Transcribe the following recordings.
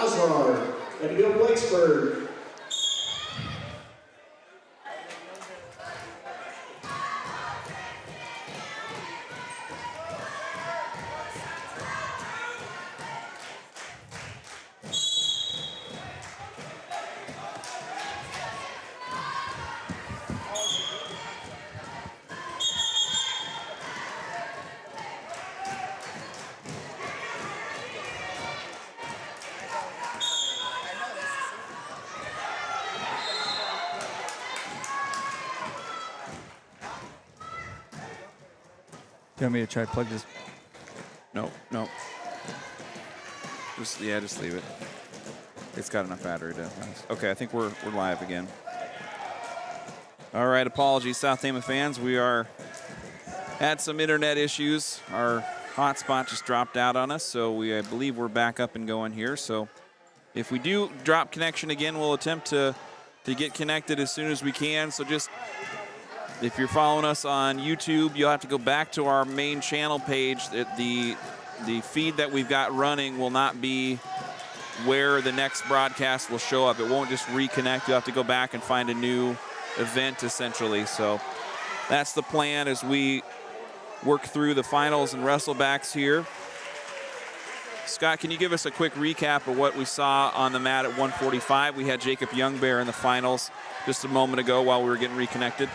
Eddyville-Blakesburg. You want me to try to plug this? No. Just leave it. It's got enough battery to. Okay, I think we're live again. All right, apologies, South Tama fans. We had some internet issues. Our hotspot just dropped out on us, so I believe we're back up and going here. So if we do drop connection again, we'll attempt to get connected as soon as we can. So just, if you're following us on YouTube, you'll have to go back to our main channel page. The feed that we've got running will not be where the next broadcast will show up. It won't just reconnect. You'll have to go back and find a new event, essentially. So that's the plan as we work through the finals and wrestlebacks here. Scott, can you give us a quick recap of what we saw on the mat at 145? We had Jacob Youngbear in the finals just a moment ago while we were getting reconnected.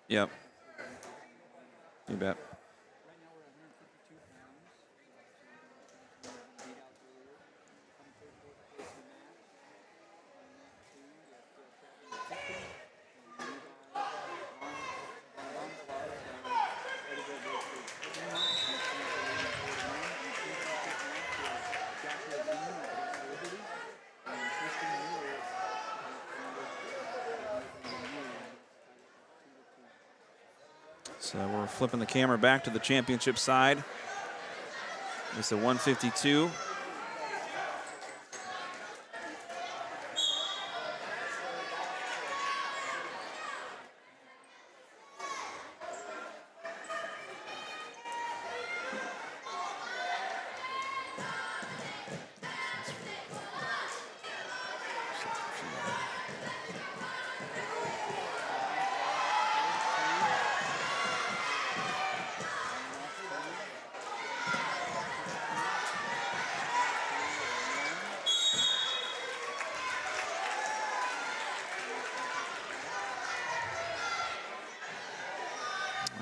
Yep. You bet. So we're flipping the camera back to the championship side. It's a 152.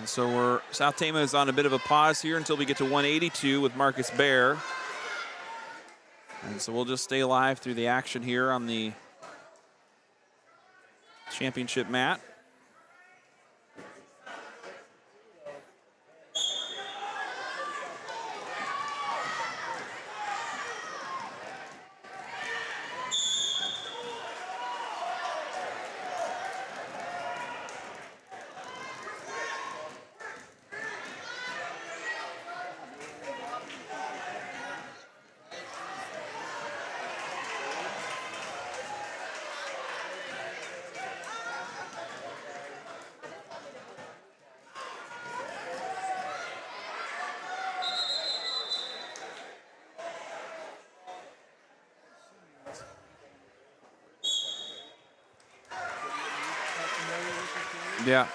So South Tama is on a bit of a pause here until we get to 182 with Marcus Bear. And so we'll just stay live through the action here on the championship mat.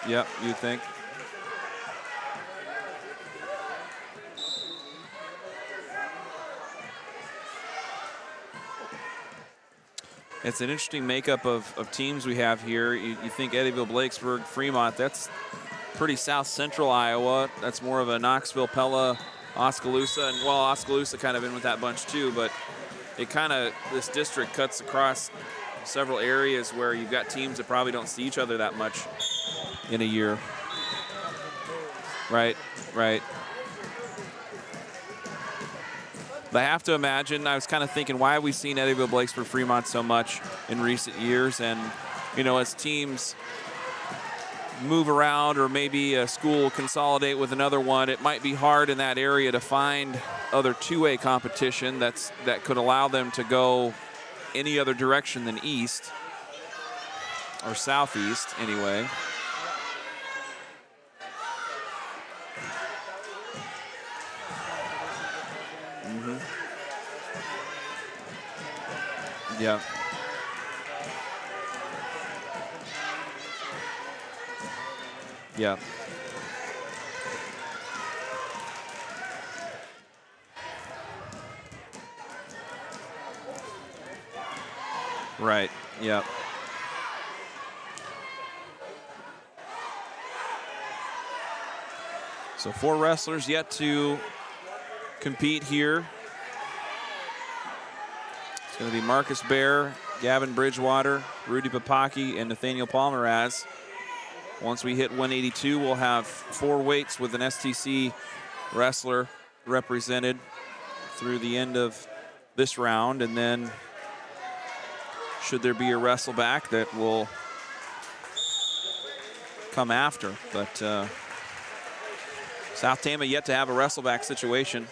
Yeah, you'd think. It's an interesting makeup of teams we have here. You think Eddyville-Blakesburg-Fremont, that's pretty south central Iowa. That's more of a Knoxville, Pella, Oskaloosa, and well, Oskaloosa kind of in with that bunch too, but this district cuts across several areas where you've got teams that probably don't see each other that much in a year. Right, right. But I have to imagine, I was kind of thinking, why have we seen Eddyville-Blakesburg-Fremont so much in recent years? And, you know, as teams move around or maybe a school consolidate with another one, it might be hard in that area to find other two-way competition that could allow them to go any other direction than east or southeast anyway. Yeah. Yeah. Right. Yeah. So 4 wrestlers yet to compete here. It's going to be Marcus Bear, Gavin Bridgewater, Rudy Papaki, and Nathaniel Palmeraz. Once we hit 182, we'll have 4 weights with an STC wrestler represented through the end of this round. And then should there be a Wrestleback, that will come after. But South Tama yet to have a Wrestleback situation.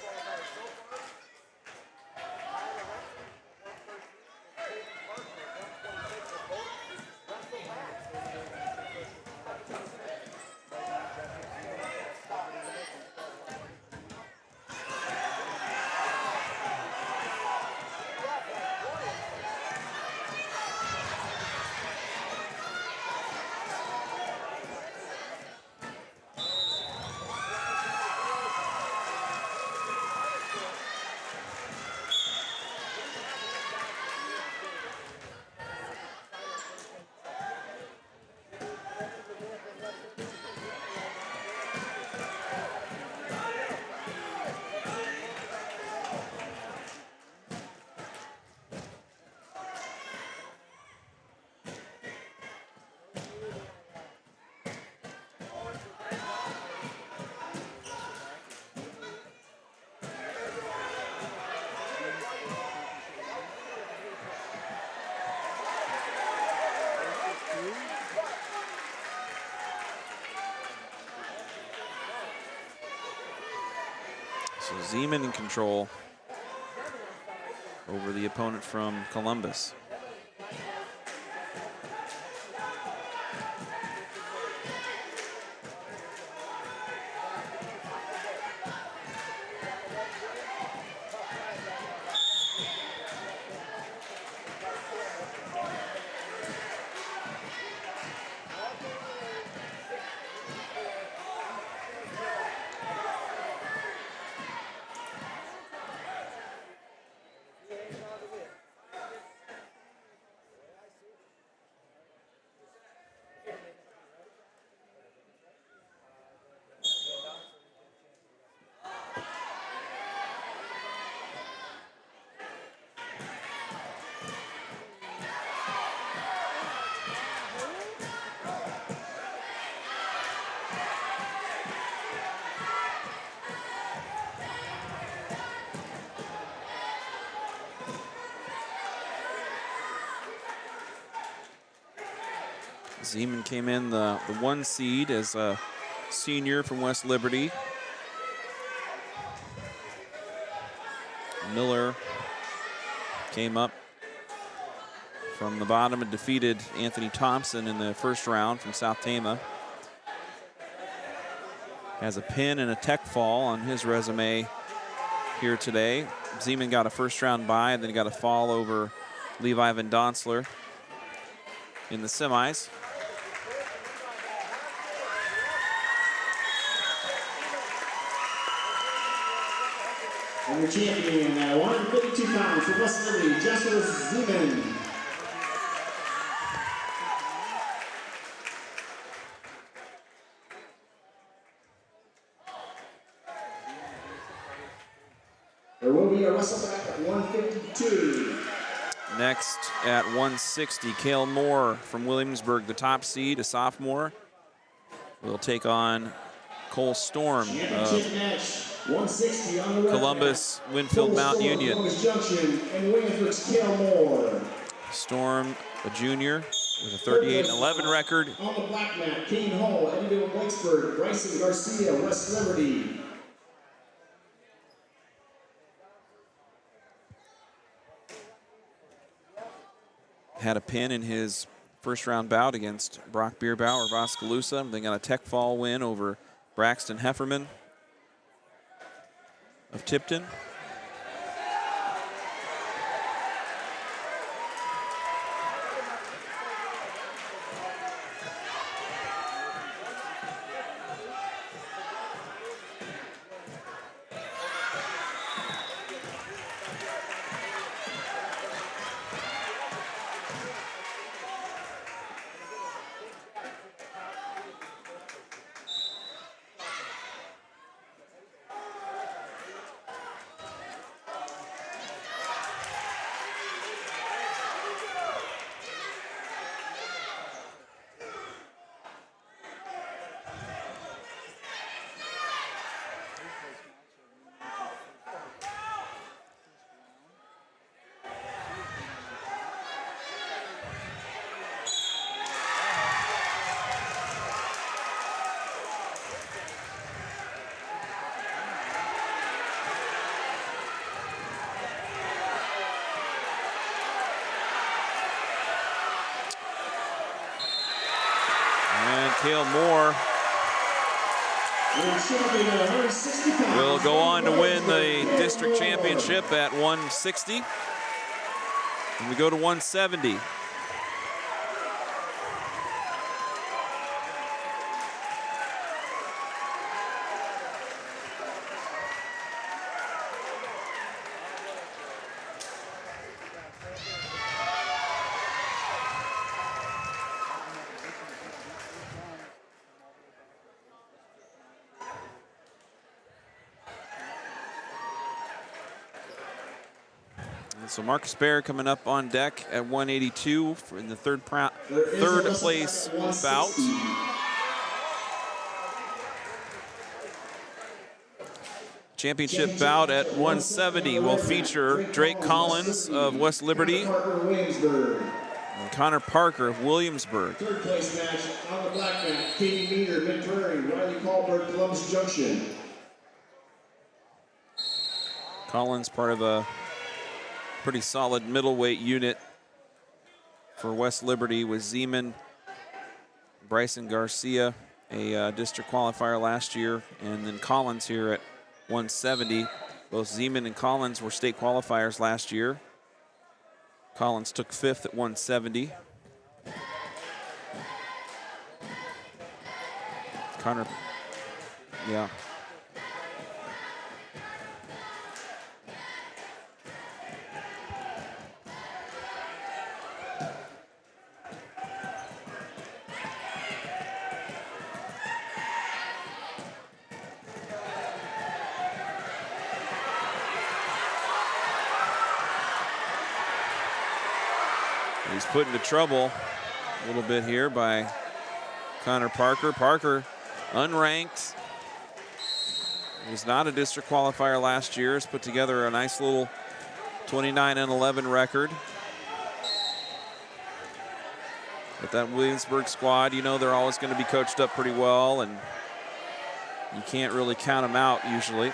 So Zeman in control over the opponent from Columbus. Zeman came in the 1 seed as a senior from West Liberty. Miller came up from the bottom and defeated Anthony Thompson in the first round from South Tama. Has a pin and a tech fall on his resume here today. Zeman got a first round bye and then got a fall over Levi Van Donsler in the semis. And the champion at 152 pounds from West Liberty, Joshua Zeman. There will be a Wrestleback at 152. Next at 160, Cale Moore from Williamsburg, the top seed, a sophomore, will take on Cole Storm Championship of match, 160 on the red Columbus mat. Winfield Cole Mount Storm, Union. Columbus Junction, and Williamsburg's Kale Moore. Storm, a junior with a 38-11 record. On the black mat, Kane Hall, Eddyville-Blakesburg, Bryson Garcia, West Liberty. Had a pin in his first round bout against Brock Bierbauer of Oskaloosa. They got a tech fall win over Braxton Hefferman of Tipton. Cale Moore will go on to win the district championship at 160. And we go to 170. So Marcus Baer coming up on deck at 182 in the third place bout. Championship bout at 170 will feature Drake Collins of West Liberty and Connor Parker of Williamsburg. Third place match on the black mat, Katie Meter, Mid-Prairie, Riley Colbert, Columbus Junction. Collins part of a pretty solid middleweight unit for West Liberty with Zeman, Bryson Garcia, a district qualifier last year, and then Collins here at 170. Both Zeman and Collins were state qualifiers last year. Collins took 5th at 170. Connor, yeah. He's put into trouble a little bit here by Connor Parker. Parker, unranked. He was not a district qualifier last year. Has put together a nice little 29-11 record. But that Williamsburg squad, you know, they're always going to be coached up pretty well, and you can't really count them out usually.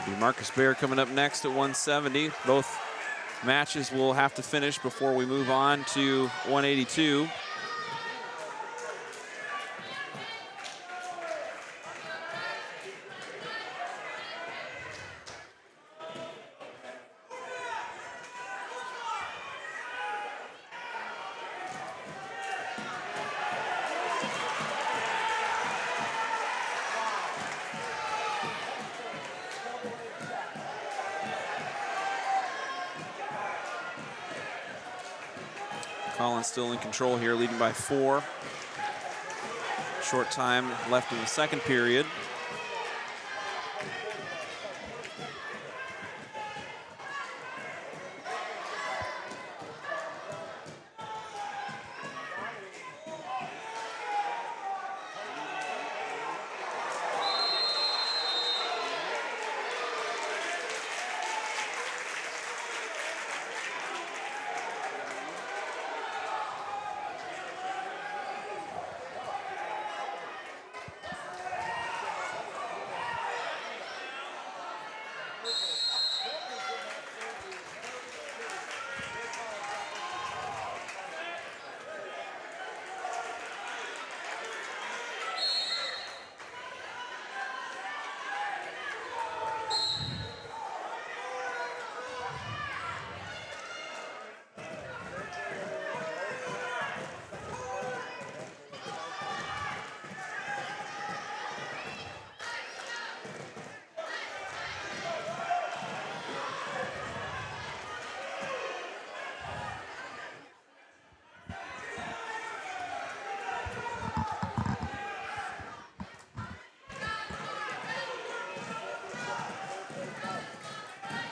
Be Marcus Bear coming up next at 170. Both matches will have to finish before we move on to 182. Collins still in control here, leading by 4. Short time left in the second period.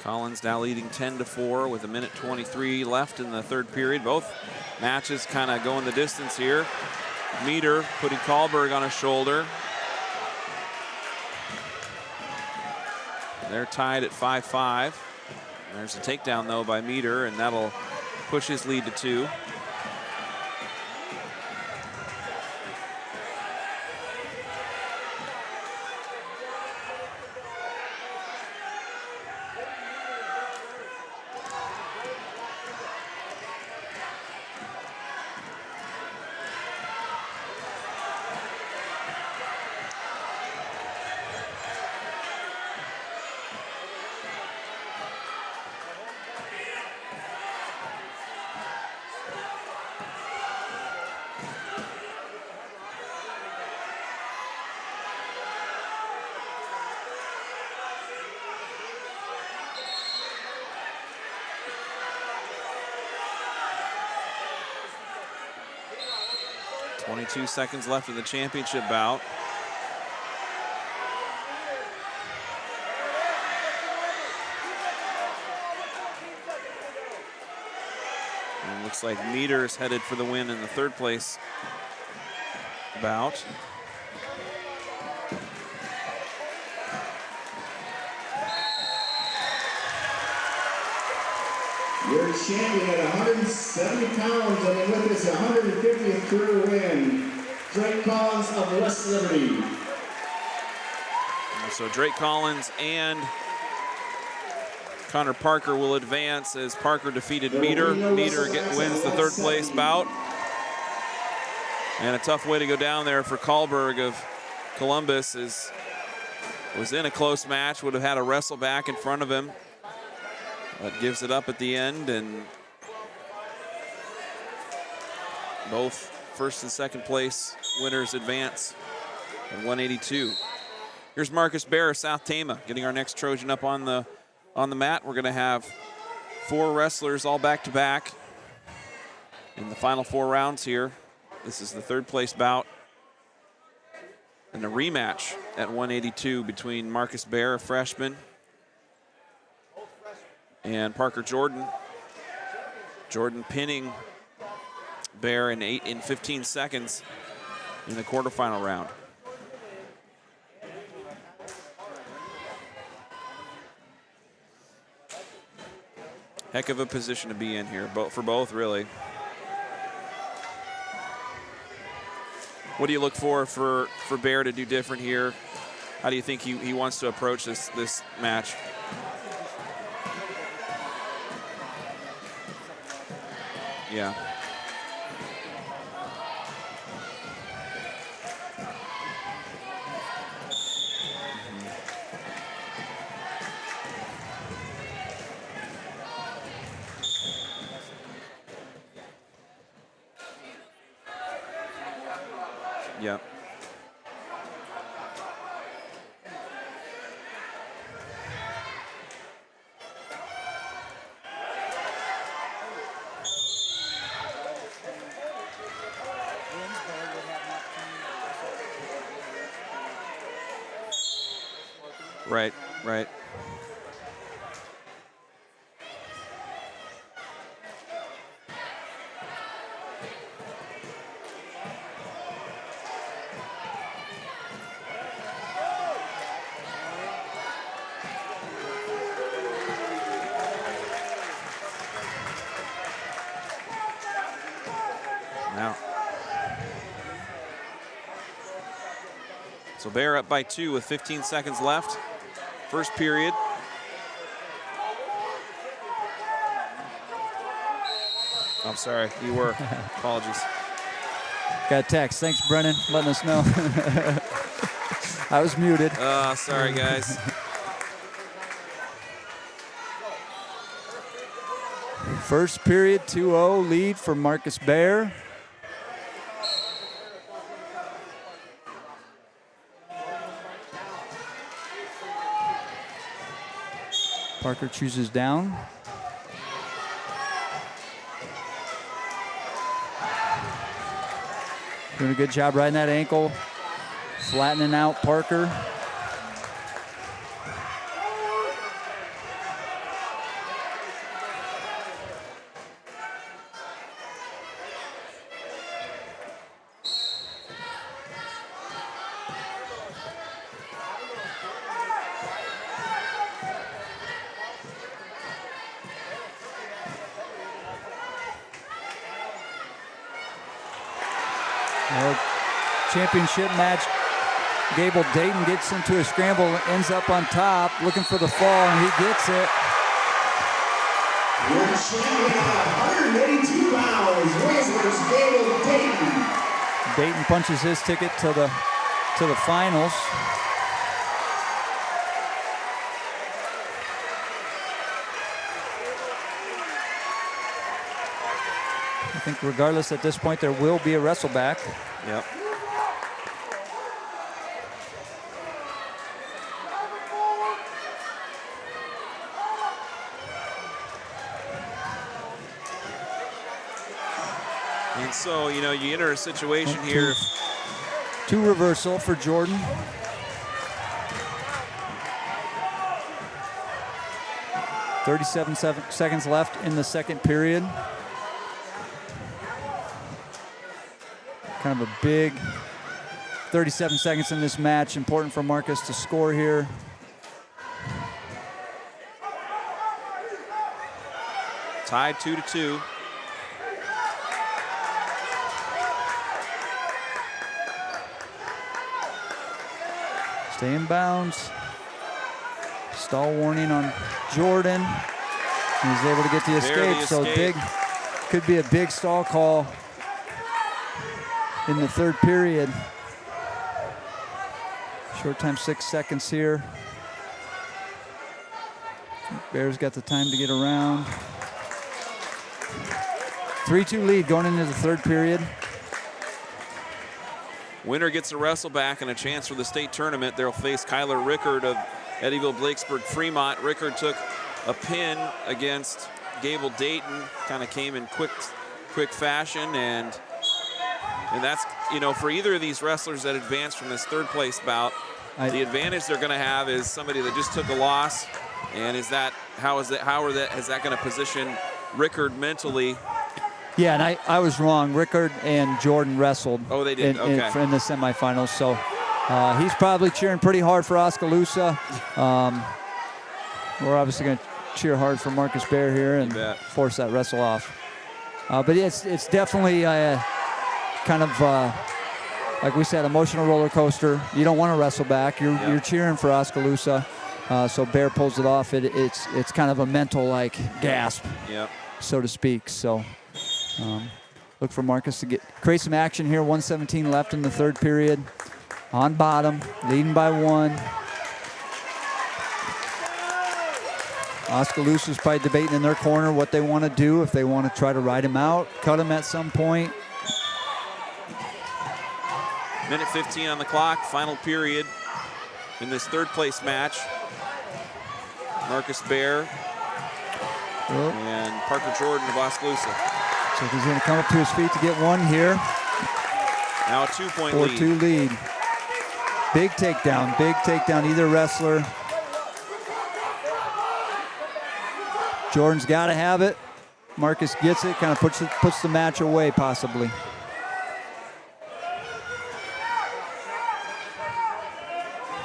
Collins now leading 10-4 with 1:23 left in the third period. Both matches kind of going the distance here. Meter putting Kahlberg on his shoulder. They're tied at 5-5. There's a takedown though by Meter, and that'll push his lead to 2. .22 seconds left in the championship bout. And looks like Meter's headed for the win in the third place bout. Your champion at 170 pounds, and with his 150th career win, Drake Collins of West Liberty. So Drake Collins and Connor Parker will advance as Parker defeated Meter. Meter wins the third place bout. And a tough way to go down there for Kahlberg of Columbus. Was in a close match, would have had a Wrestleback in front of him. But gives it up at the end, and both first and second place winners advance at 182. Here's Marcus Bear of South Tama getting our next Trojan up on the mat. We're going to have 4 wrestlers all back-to-back in the final 4 rounds here. This is the third place bout and a rematch at 182 between Marcus Bear, a freshman, and Parker Jordan. Jordan pinning Bear in 15 seconds in the quarterfinal round. Heck of a position to be in here, for both, really. What do you look for Bear to do different here How do you think he wants to approach this match? Yeah. Yep. Right, right. Now, so Bear up by 2 with 15 seconds left. First period. I'm sorry, you were. Apologies. Got a text. Thanks, Brennan, letting us know. I was muted. Sorry, guys. First period, 2-0 lead for Marcus Bear. Parker chooses down. Doing a good job riding that ankle, flattening out Parker. Championship match. Gable Dayton gets into a scramble, ends up on top, looking for the fall, and he gets it. Your champion at 182 pounds, Williamsburg's Gable Dayton. Dayton punches his ticket to the finals. I think regardless at this point, there will be a Wrestleback. Yep. And so, you know, you enter a situation here. Two reversal for Jordan. Seconds left in the second period. Kind of a big 37 seconds in this match. Important for Marcus to score here. Tied 2-2. Stay in bounds. Stall warning on Jordan. He's able to get the escape, so big, could be a big stall call in the third period. Short time, 6 seconds here. Bears got the time to get around. 3-2 lead going into the third period. Winner gets a Wrestleback and a chance for the state tournament. They'll face Kyler Rickard of Eddyville-Blakesburg-Fremont. Rickard took a pin against Gable Dayton, kind of came in quick fashion, and that's, you know, for either of these wrestlers that advance from this third place bout, the advantage they're going to have is somebody that just took a loss, and is that is that going to position Rickard mentally? Yeah, and I was wrong. Rickard and Jordan wrestled. Oh, they did. Okay. In the semifinals, so he's probably cheering pretty hard for Oskaloosa. We're obviously going to cheer hard for Marcus Bear here and force that wrestle off. But it's definitely kind of like we said, emotional roller coaster. You don't want to wrestle back. You're cheering for Oskaloosa. So Bear pulls it off. It's kind of a mental like gasp, so to speak. So look for Marcus to create some action here. 1:17 left in the third period. On bottom, leading by 1. Oskaloosa's probably debating in their corner what they want to do, if they want to try to ride him out, cut him at some point. Minute 15 on the clock, final period in this third place match. Marcus Bear and Parker Jordan of Oskaloosa. So he's going to come up to his feet to get one here. Now a 2-point lead. 4-2 lead. Big takedown, either wrestler. Jordan's got to have it. Marcus gets it, kind of puts the match away possibly.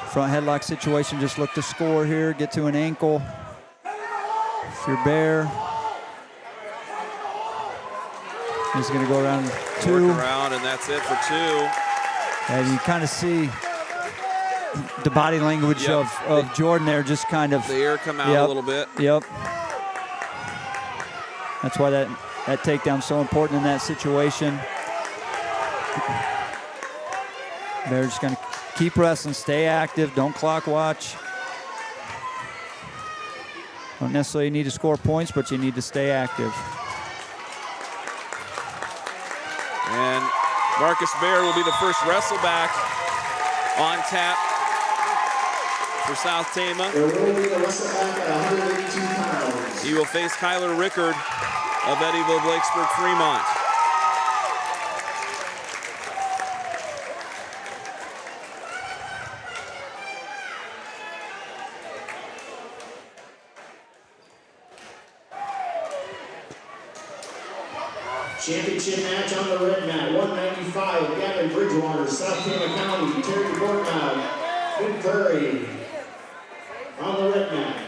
Front headlock situation, just look to score here, get to an ankle. If you're Bear. He's going to go around 2. Work around, and that's it for 2. And you kind of see the body language of Jordan there, just kind of. The air come out a little bit. Yep. That's why that takedown's so important in that situation. They're just going to keep wrestling, stay active, don't clock watch. Don't necessarily need to score points, but you need to stay active. And Marcus Bear will be the first Wrestleback on tap for South Tama. There will be a Wrestleback at 182 pounds. He will face Kyler Rickard of Eddyville-Blakesburg-Fremont. Championship match on the red mat, 195, Gavin Bridgewater, South Tama County, Terry Bortnow, Mid-Prairie on the red mat.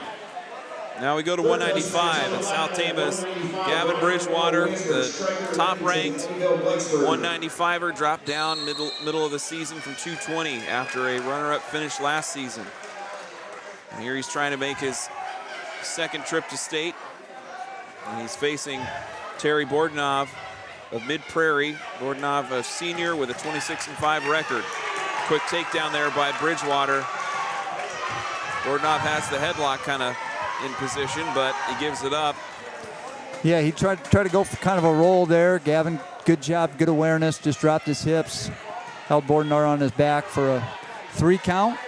Now we go to 195 at South Tama's Gavin Bridgewater, the top-ranked 195er, dropped down middle of the season from 220 after a runner-up finish last season. And here he's trying to make his second trip to state, and he's facing Terry Bortnow of Mid-Prairie. Bortnow, a senior with a 26-5 record. Quick takedown there by Bridgewater. Bortnow has the headlock kind of in position, but he gives it up. Yeah, he tried to go for kind of a roll there. Gavin, good job, good awareness, just dropped his hips. Held Bortnow on his back for a 3 count.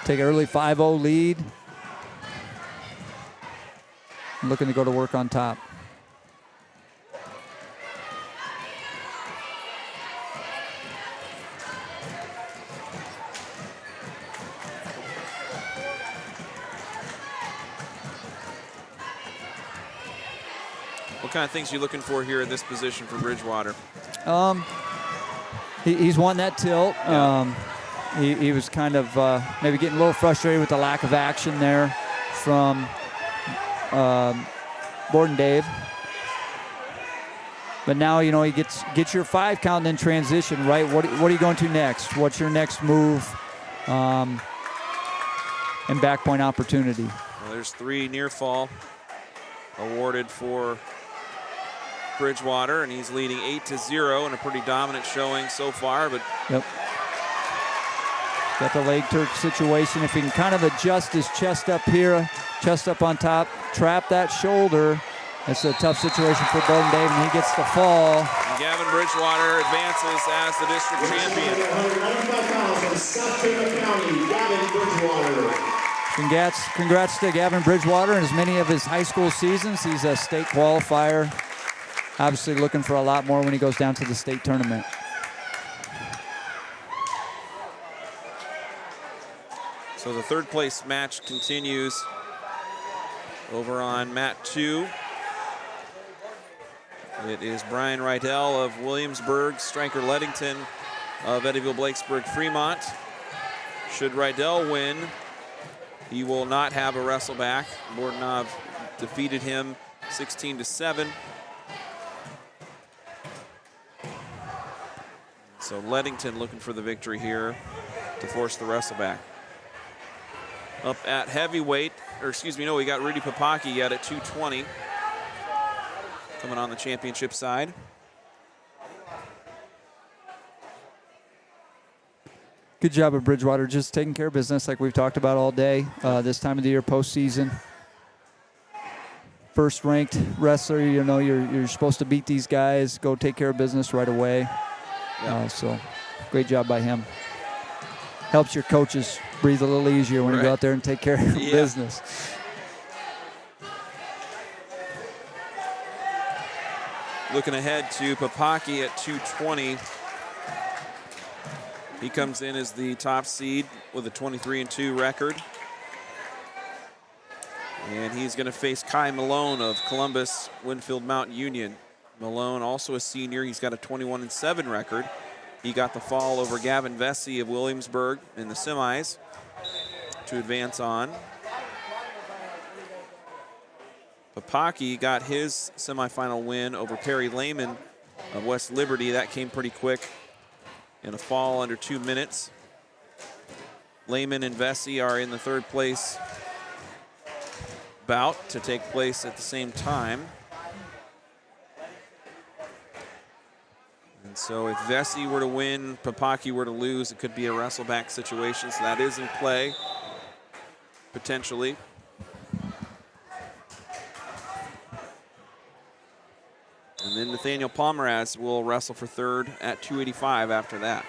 Take an early 5-0 lead. Looking to go to work on top. What kind of things are you looking for here in this position for Bridgewater? He's won that tilt. Yeah. He was kind of maybe getting a little frustrated with the lack of action there from Borden Dave. But now, you know, he gets your 5 count and then transition, right? What are you going to next? What's your next move? And back point opportunity. Well, there's 3 near fall awarded for Bridgewater, and he's leading 8-0 in a pretty dominant showing so far. But yep. Got the leg turk situation. If he can kind of adjust his chest up here, chest up on top, trap that shoulder. It's a tough situation for Borden Dave, and he gets the fall. And Gavin Bridgewater advances as the district champion. 195 pounds from South Tama County, Gavin Bridgewater. Congrats to Gavin Bridgewater and as many of his high school seasons. He's a state qualifier. Obviously looking for a lot more when he goes down to the state tournament. So the third place match continues over on mat 2. It is Brian Rydell of Williamsburg, Stryker Leddington of Eddyville-Blakesburg-Fremont. Should Rydell win, he will not have a Wrestleback. Bortnow defeated him 16-7. So Leadington looking for the victory here to force the Wrestleback. Up at heavyweight, or excuse me, no, we got Rudy Papaki yet at 220. Coming on the championship side. Good job of Bridgewater, just taking care of business like we've talked about all day. This time of the year, postseason. First-ranked wrestler, you know, you're supposed to beat these guys, go take care of business right away. So great job by him. Helps your coaches breathe a little easier when you go out there and take care of business. Looking ahead to Papaki at 220. He comes in as the top seed with a 23-2 record. And he's going to face Kai Malone of Columbus Winfield Mountain Union. Malone, also a senior, he's got a 21-7 record. He got the fall over Gavin Vesey of Williamsburg in the semis to advance on. Papaki got his semifinal win over Perry Lehman of West Liberty. That came pretty quick in a fall under 2 minutes. Lehman and Vesey are in the third place bout to take place at the same time. And so if Vesey were to win, Papaki were to lose, it could be a Wrestleback situation. So that is in play, potentially. And then Nathaniel Pomeraz will wrestle for third at 285 after that.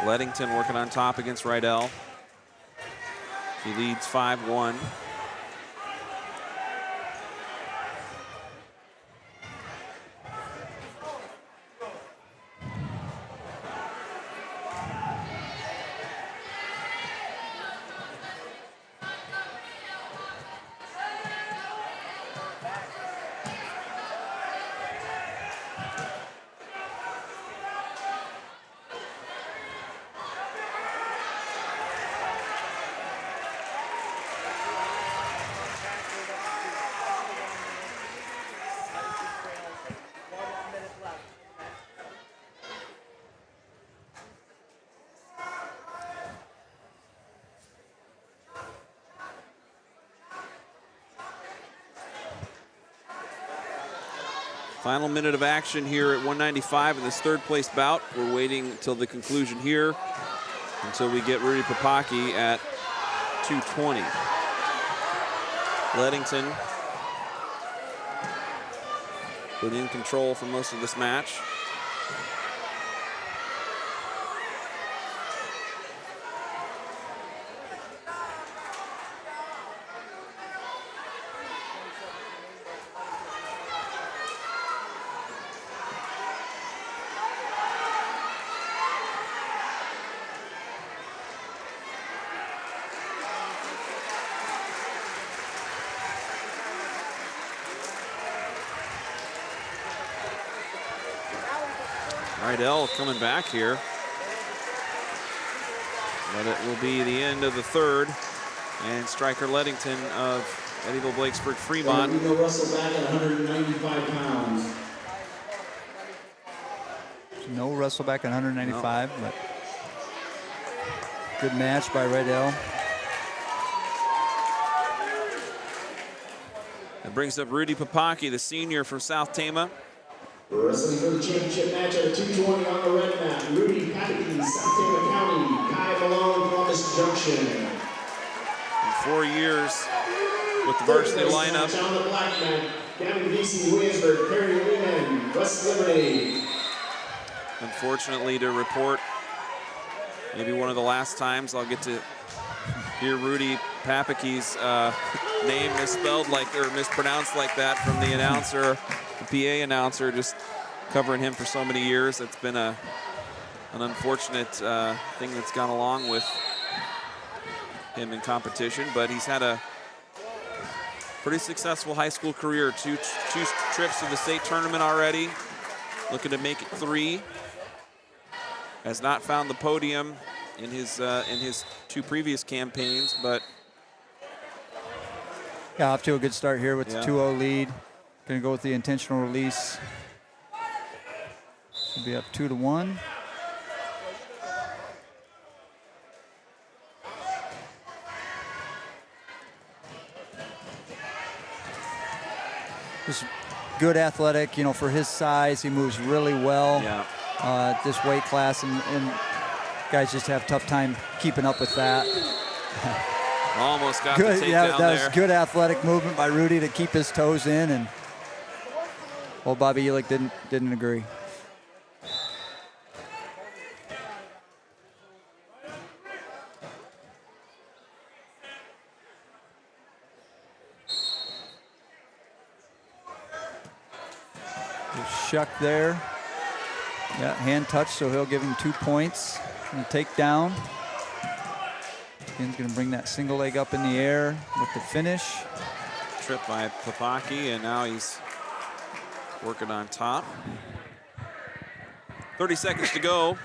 Leadington working on top against Rydell. He leads 5-1. Final minute of action here at 195 in this third place bout. We're waiting until the conclusion here until we get Rudy Papaki at 220. Leadington been in control for most of this match. Rydell coming back here. But it will be the end of the third. And striker Leadington of Eddyville-Blakesburg-Fremont. We go Wrestleback at 195 pounds. No Wrestleback at 195, but good match by Rydell. That brings up Rudy Papaki, the senior from South Tama. We're wrestling for the championship match at 220 on the red mat. Rudy Papaki, South Tama County. Kai Malone, Columbus Junction. In 4 years with the varsity lineup. On the black mat, Gavin Vesey, Williamsburg, Perry Lehman, West Liberty. Unfortunately to report, maybe one of the last times I'll get to hear Rudy Papaki's name misspelled or mispronounced like that from the announcer, the PA announcer, just covering him for so many years. It's been an unfortunate thing that's gone along with him in competition, but he's had a pretty successful high school career. Two trips to the state tournament already. Looking to make it 3. Has not found the podium in his 2 previous campaigns, but yeah, off to a good start here with the 2-0 lead. Going to go with the intentional release. Should be up 2-1. Just good athletic, you know, for his size. He moves really well. Yeah. This weight class, and guys just have a tough time keeping up with that. Almost got good, the takedown that there. was good athletic movement by Rudy to keep his toes in, and old Bobby Elick didn't agree. Shuck there. Yeah, hand touch, so he'll give him 2 points. And take down. Again, going to bring that single leg up in the air with the finish. Trip by Papaki, and now he's working on top. 30 seconds to go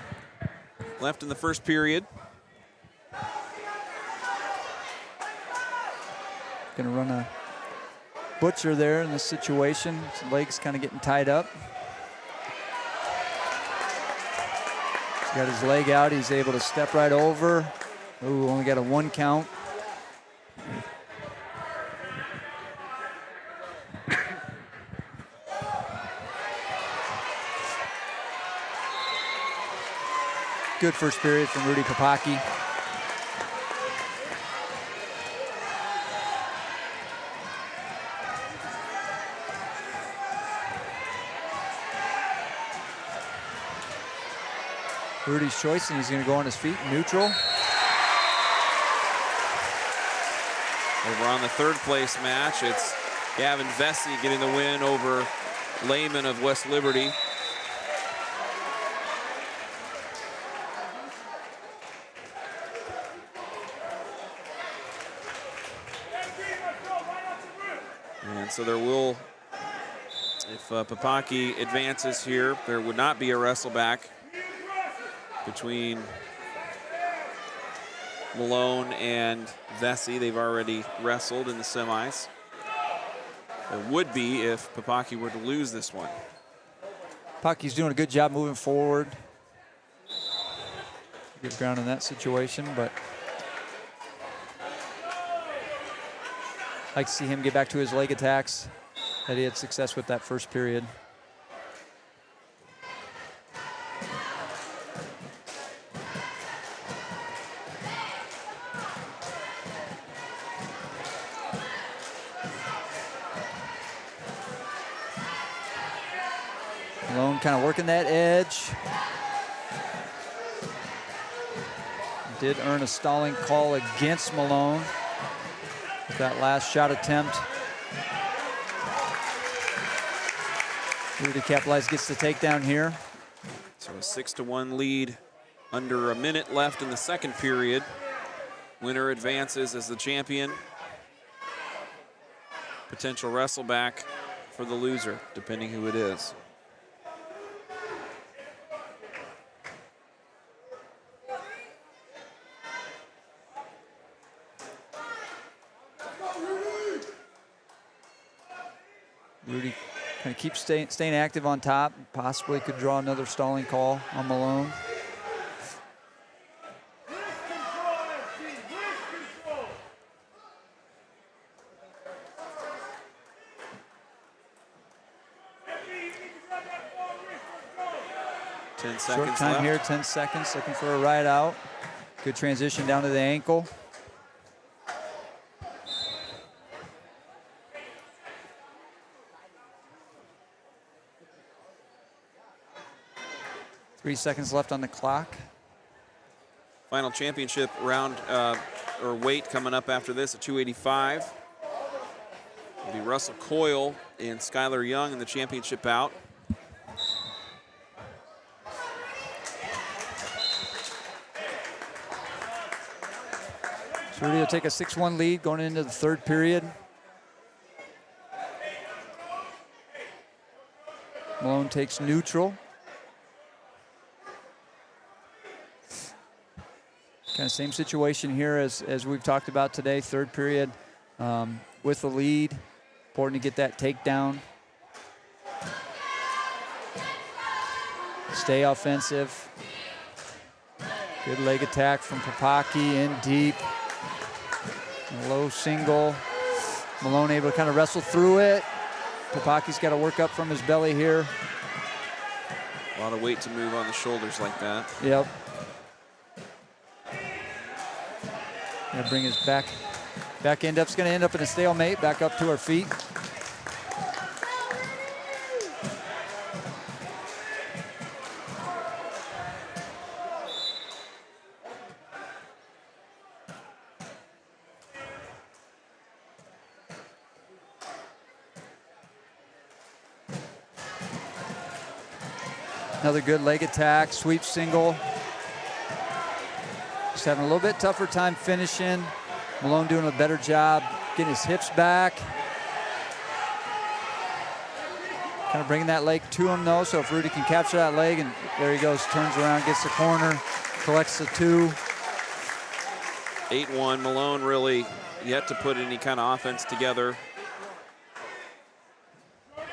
left in the first period. Going to run a butcher there in this situation. His legs kind of getting tied up. He's got his leg out. He's able to step right over. Ooh, only got a 1 count. Good first period from Rudy Papaki. Rudy's choice, and he's going to go on his feet, neutral. Over on the 3rd place match, it's Gavin Vesey getting the win over Lehman of West Liberty. And so there will, if Papaki advances here, there would not be a wrestleback between Malone and Vesey. They've already wrestled in the semis. There would be if Papaki were to lose this one. Papaki's doing a good job moving forward. Good ground in that situation, but I like to see him get back to his leg attacks that he had success with that first period. Malone kind of working that edge. Did earn a stalling call against Malone with that last shot attempt. Rudy capitalized, gets the takedown here. So a 6-1 lead under a minute left in the second period. Winner advances as the champion. Potential wrestleback for the loser, depending who it is. Rudy kind of keeps staying active on top. Possibly could draw another stalling call on Malone. Short time left. here, 10 seconds, looking for a ride out. Good transition down to the ankle. Three seconds left on the clock. Final championship round or weight coming up after this at 285. It'll be Russell Coyle and Skylar Young in the championship bout. So Rudy will take a 6-1 lead going into the third period. Malone takes neutral. Kind of same situation here as we've talked about today. Third period with the lead. Important to get that takedown. Stay offensive. Good leg attack from Papaki in deep. A low single. Malone able to kind of wrestle through it. Papaki's got to work up from his belly here. A lot of weight to move on the shoulders like that. Yep. Gonna bring his back end up. It's gonna end up in a stalemate. Back up to our feet. Another good leg attack, sweep single. Just having a little bit tougher time finishing. Malone doing a better job getting his hips back. Kind of bringing that leg to him though, so if Rudy can capture that leg, and there he goes, turns around, gets the corner, collects the 2. 8-1, Malone really yet to put any kind of offense together. At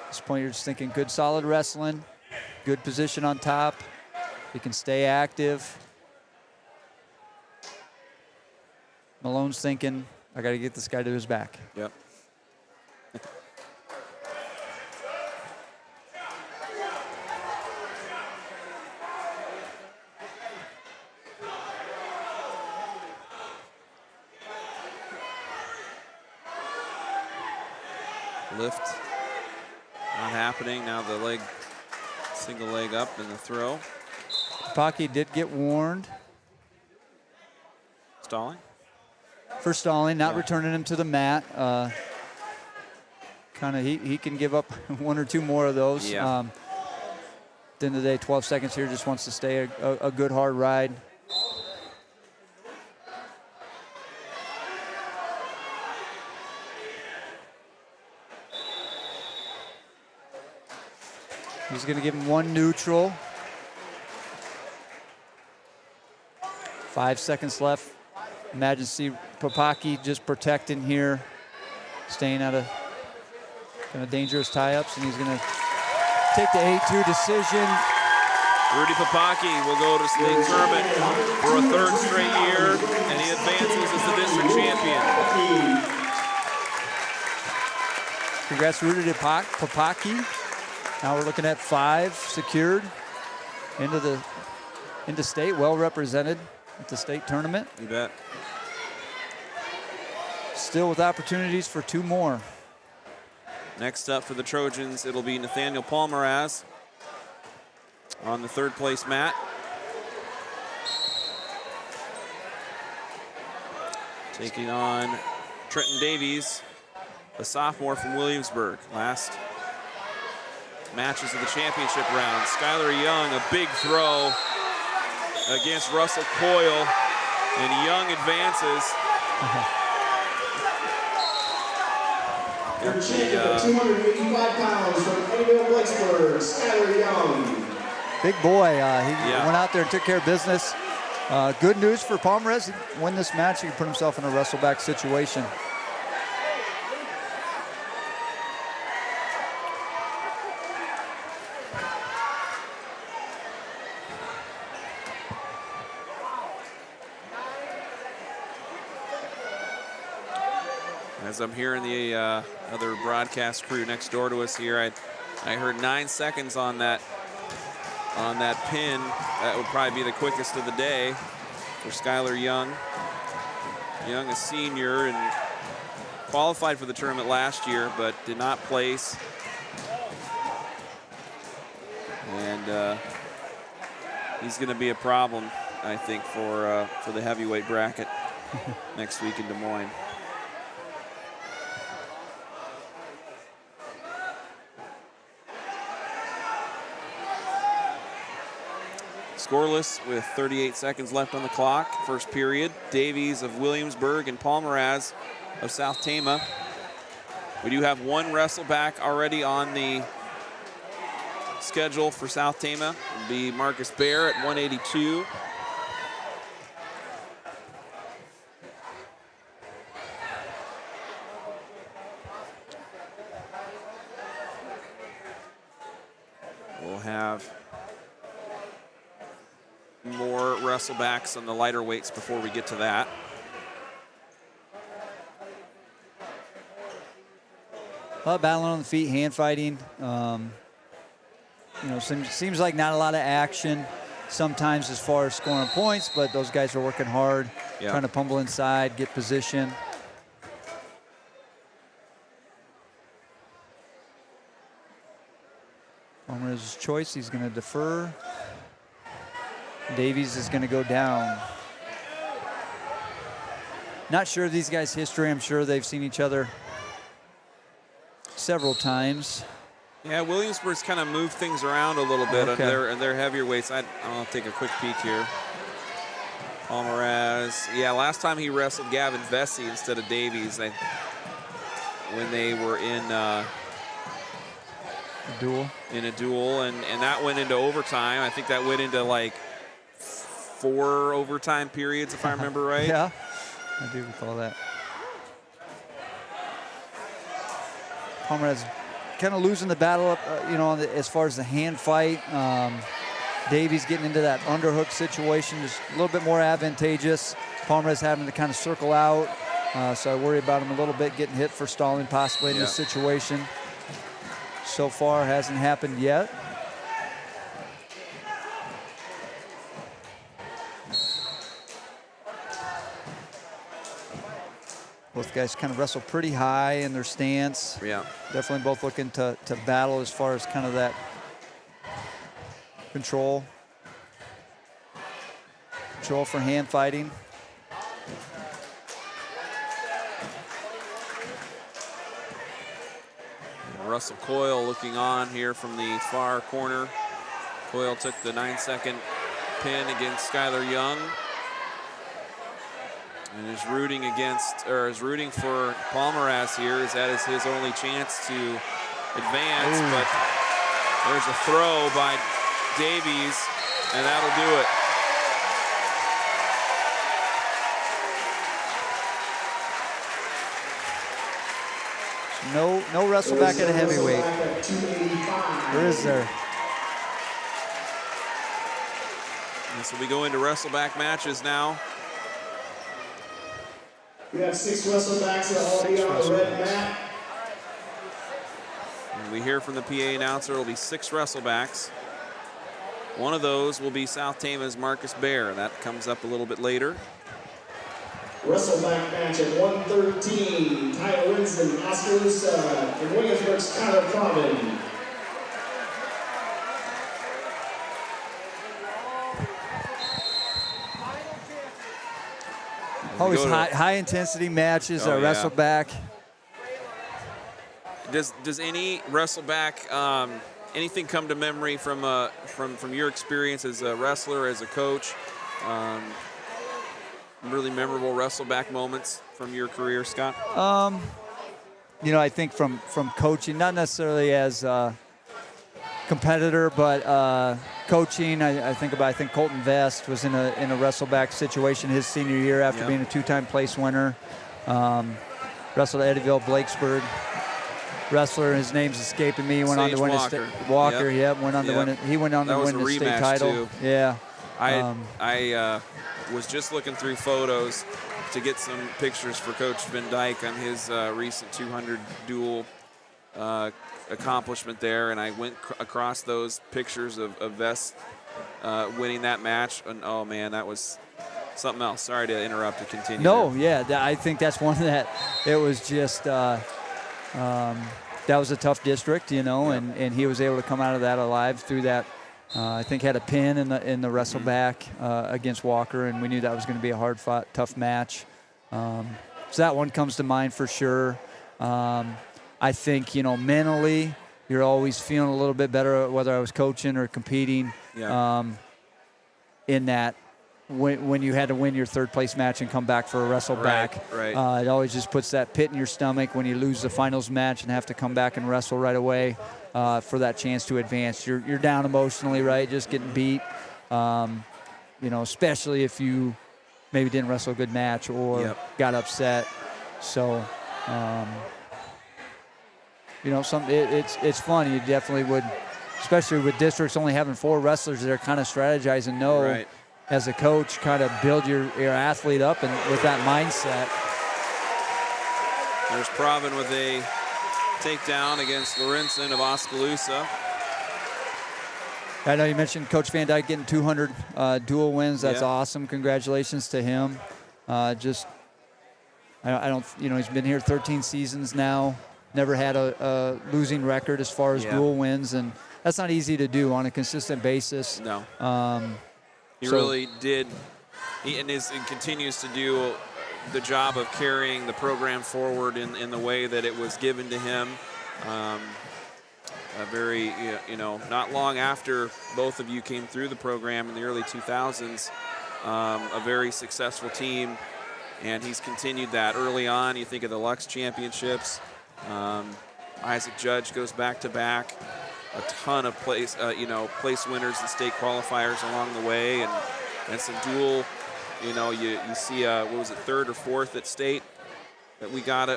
this point, you're just thinking good, solid wrestling, good position on top. He can stay active. Malone's thinking, I got to get this guy to his back. Yep. Lift. Not happening. Now the leg, single leg up in the throw. Papaki did get warned. Stalling? For stalling, not returning him to the mat. Kind of, he can give up 1 or 2 more of those. Yeah. At the end of the day, 12 seconds here, just wants to stay a good hard ride. He's going to give him 1 neutral. 5 seconds left. Imagine see Papaki just protecting here, staying out of kind of dangerous tie-ups, and he's going to take the 8-2 decision. Rudy Papaki will go to state tournament for a 3rd straight year, and he advances as the district champion. Congrats, Rudy Papaki. Now we're looking at 5 secured into state, well represented at the state tournament. You bet. Still with opportunities for 2 more. Next up for the Trojans, it'll be Nathaniel Palmeraz on the 3rd place mat. Taking on Trenton Davies, a sophomore from Williamsburg. Last matches of the championship round. Skylar Young, a big throw against Russell Coyle, and Young advances. Your champion at 285 pounds from Eddyville-Blakesburg, Skylar Young. Big boy, he went out there and took care of business. Good news for Palmeraz. He win this match, he can put himself in a wrestleback situation. As I'm hearing the other broadcast crew next door to us here, I heard 9 seconds on that pin. That would probably be the quickest of the day for Skylar Young. Young, a senior, and qualified for the tournament last year, but did not place. And he's going to be a problem I think, for the heavyweight bracket next week in Des Moines. Scoreless with 38 seconds left on the clock. First period. Davies of Williamsburg and Palmaraz of South Tama. We do have one Wrestleback already on the schedule for South Tama. It'll be Marcus Bear at 182. We'll have more Wrestlebacks on the lighter weights before we get to that. Battling on the feet, hand fighting. You know, seems like not a lot of action sometimes as far as scoring points, but those guys are working hard, trying to pummel inside, get position. Palmer's choice, he's going to defer. Davies is going to go down. Not sure of these guys' history. I'm sure they've seen each other several times. Yeah, Williamsburg's kind of moved things around a little bit on their heavier weights. I'll take a quick peek here. Palmaraz. Yeah, last time he wrestled Gavin Vesey instead of Davies when they were in a duel, and that went into overtime. I think that went into like 4 overtime periods, if I remember right. Yeah, I do recall that. Palmaraz kind of losing the battle up, you know, as far as the hand fight. Davies getting into that underhook situation, just a little bit more advantageous. Palmaraz having to kind of circle out, so I worry about him a little bit, getting hit for stalling possibly in this situation. So far, hasn't happened yet. Both guys kind of wrestle pretty high in their stance. Yeah. Definitely both looking to battle as far as kind of that control. Control for hand fighting. And Russell Coyle looking on here from the far corner. Coyle took the 9-second pin against Skylar Young. And is rooting for Palmaraz here, as that is his only chance to advance. Ooh. But there's a throw by Davies, and that'll do it. No Wrestleback at a heavyweight. Or is there? And so we go into Wrestleback matches now. We have 6 Wrestlebacks that will be on the red mat. And we hear from the PA announcer it'll be 6 Wrestlebacks. One of those will be South Tama's Marcus Bear. That comes up a little bit later. Wrestleback match at 113. Tyler Winston, Oskaloosa, and Williamsburg's Tyler Provin. Always high intensity matches, Wrestleback. Does any Wrestleback, anything come to memory from your experience as a wrestler, as a coach? Really memorable Wrestleback moments from your career, Scott? You know, I think from coaching, not necessarily as a competitor, but coaching. I think Colton Vest was in a Wrestleback situation his senior year after being a 2-time place winner. Wrestled at Eddyville-Blakesburg. Wrestler, his name's escaping me. Went on to win Walker. Went on to win it. He went on to win the state title. Too. Yeah. I was just looking through photos to get some pictures for Coach Van Dyke on his recent 200 duel accomplishment there, and I went across those pictures of Vest winning that match, and oh man, that was something else. Sorry to interrupt. To continue. No, there. Yeah, I think that's one that it was just that was a tough district, you know, and he was able to come out of that alive through that I think had a pin in the Wrestleback against Walker, and we knew that was going to be a hard-fought, tough match. So that one comes to mind for sure. I think, mentally, you're always feeling a little bit better whether I was coaching or competing. Yeah. In that, when you had to win your third-place match and come back for a Wrestleback, right. It always just puts that pit in your stomach when you lose the finals match and have to come back and wrestle right away for that chance to advance. You're down emotionally, right? Just getting beat, especially if you maybe didn't wrestle a good match or got upset. So, it's fun. You definitely would, especially with districts only having 4 wrestlers, they're kind of strategize and know. Right. As a coach, kind of build your athlete up and with that mindset. There's Provin with a takedown against Lorenzen of Oskaloosa. I know you mentioned Coach Van Dyke getting 200 dual wins. That's awesome. Congratulations to him. I don't, he's been here 13 seasons now. Never had a losing record as far as dual wins, and that's not easy to do on a consistent basis. No. He really did, and continues to do the job of carrying the program forward in the way that it was given to him. Not long after both of you came through the program in the early 2000s, a very successful team, and he's continued that early on. You think of the Lux Championships. Isaac Judge goes back-to-back. A ton of place winners and state qualifiers along the way, and some dual, you see, what was it, 3rd or 4th at state that we got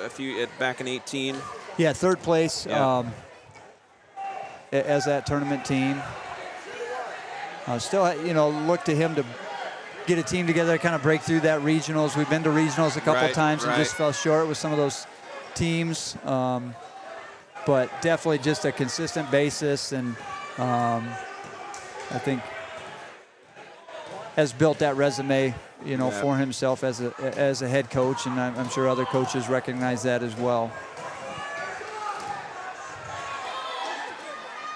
back in 18. Yeah, 3rd place as that tournament team. Still, look to him to get a team together, kind of break through that regionals. We've been to regionals a couple times and just fell short with some of those teams. But definitely just a consistent basis, and I think has built that resume, for himself as a head coach, and I'm sure other coaches recognize that as well.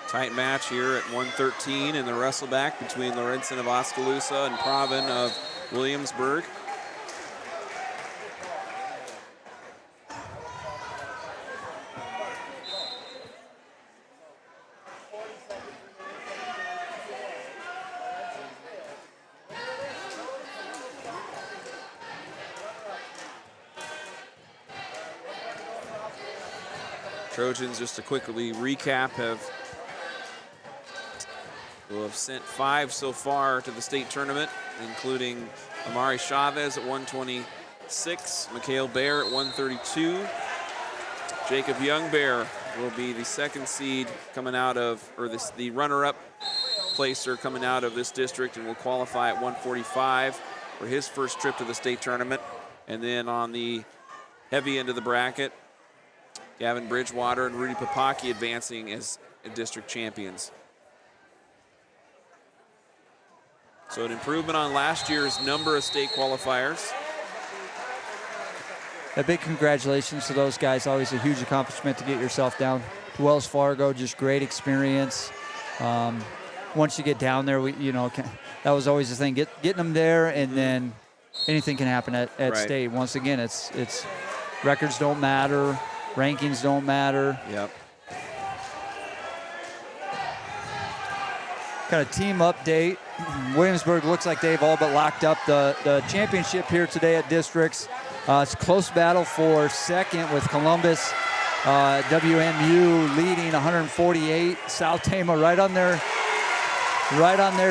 Tight match here at 113 in the Wrestleback between Lorenzen of Oskaloosa and Provin of Williamsburg. Trojans, just to quickly recap, will have sent 5 so far to the state tournament, including Amari Chavez at 126, Mikhail Bear at 132. Jacob Youngbear will be the 2nd seed coming out of, or the runner-up placer coming out of this district, and will qualify at 145 for his first trip to the state tournament. And then on the heavy end of the bracket, Gavin Bridgewater and Rudy Papaki advancing as district champions. So an improvement on last year's number of state qualifiers. A big congratulations to those guys. Always a huge accomplishment to get yourself down to Wells Fargo. Just great experience. Once you get down there, that was always the thing. Getting them there, and then anything can happen at state. Once again, it's records don't matter. Rankings don't matter. Yep. Got a team update. Williamsburg looks like they've all but locked up the championship here today at districts. It's a close battle for 2nd with Columbus. WMU leading 148. South Tama right on their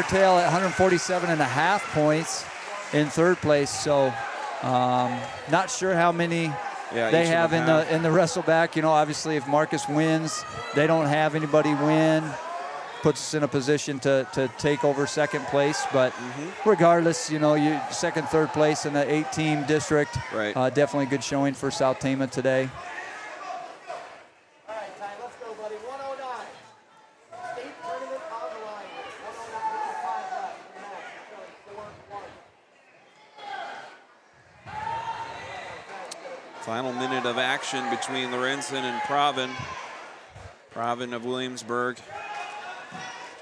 tail at 147.5 points in 3rd place. So not sure how many they have in the Wrestleback. Obviously if Marcus wins, they don't have anybody win. Puts us in a position to take over 2nd place. But regardless, you 2nd, 3rd place in the 8-team district. Right. Definitely good showing for South Tama today. All right, Ty, let's go, buddy. 109. State tournament on the line. 109, 5 left. Final minute of action between Lorenzen and Provin. Provin of Williamsburg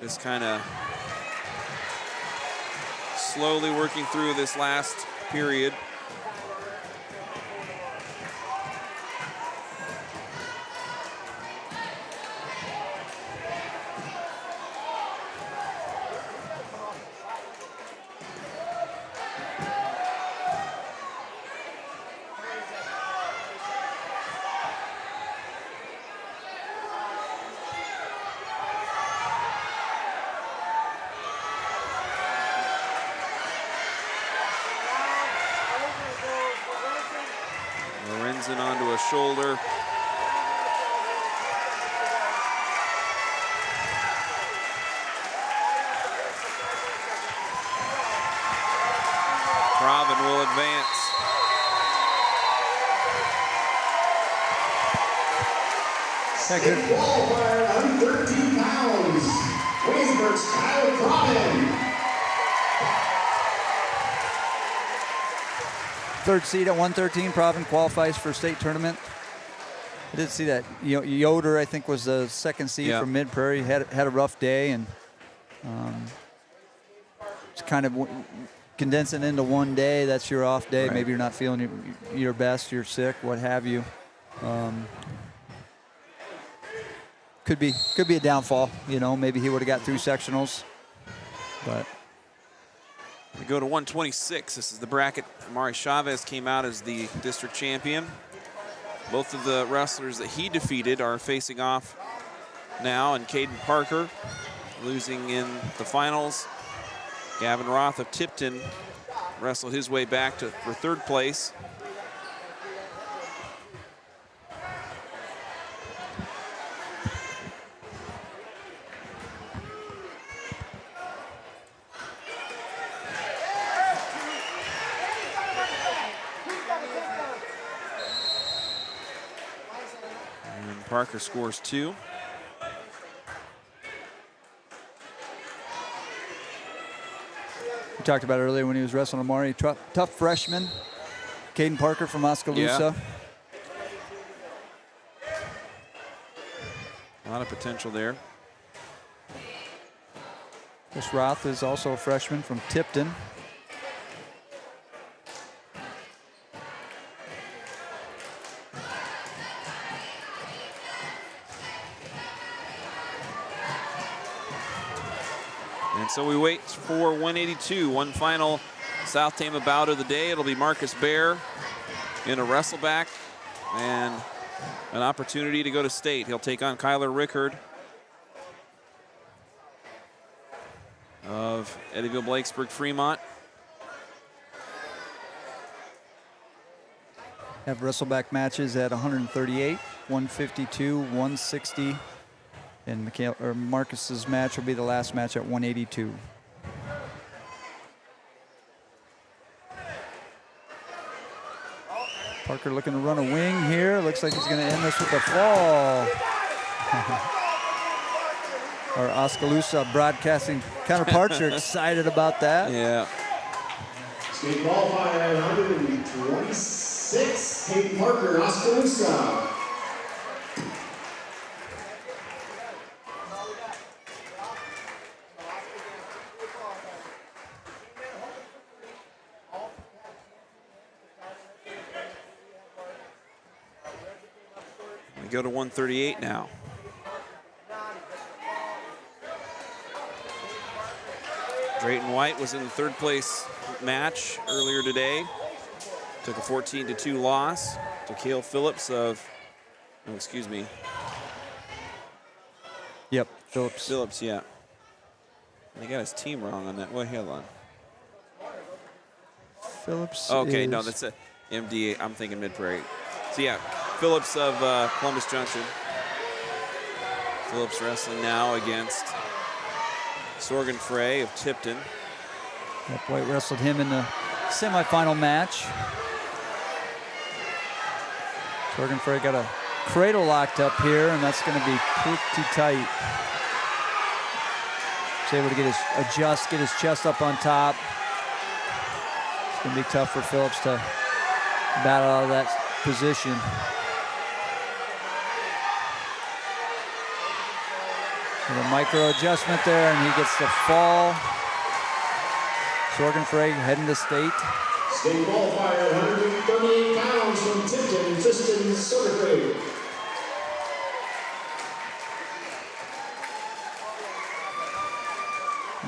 just kind of slowly working through this last period. Onto a shoulder. Proven will advance. State qualifier on 13 pounds. Williamsburg's Kyle Proven. Third seed at 113, Proven qualifies for state tournament. I did see that. Yoder, I think, was the second seed from Mid-Prairie. Had a rough day, and it's kind of condensing into one day. That's your off day. Right. Maybe you're not feeling your best. You're sick, what have you. Could be a downfall. Maybe he would have got through sectionals, but. We go to 126. This is the bracket. Amari Chavez came out as the district champion. Both of the wrestlers that he defeated are facing off now, and Caden Parker losing in the finals. Gavin Roth of Tipton wrestled his way back for third place. Parker scores 2. We talked about it earlier when he was wrestling Amari. Tough freshman. Caden Parker from Oskaloosa. A lot of potential there. Chris Roth is also a freshman from Tipton. And so we wait for 182, one final South Tama bout of the day. It'll be Marcus Bear in a Wrestleback and an opportunity to go to state. He'll take on Kyler Rickard of Eddyville-Blakesburg-Fremont. Have Wrestleback matches at 138, 152, 160. And Marcus's match will be the last match at 182. Parker looking to run a wing here. Looks like he's going to end this with a fall. Our Oskaloosa broadcasting counterparts are excited about that. Yeah. State qualifier at 126, Caden Parker, Oskaloosa. We go to 138 now. Drayton White was in the third place match earlier today. Took a 14-2 loss to Cale Phillips of, oh, excuse me. Yep, Phillips. Phillips, yeah. They got his team wrong on that. Well, hold on. Phillips. Okay, no, that's a MD. I'm thinking Mid-Prairie. So yeah, Phillips of Columbus Junction. Phillips wrestling now against Sorgan Frey of Tipton. Yep, White wrestled him in the semifinal match. Sorgan Frey got a cradle locked up here, and that's going to be pretty tight. He's able to get his chest up on top. It's going to be tough for Phillips to battle out of that position. With a micro adjustment there, and he gets the fall. Sorgenfrey heading to state. State qualifier, 138 pounds from Tipton, Tristan Soderfrey.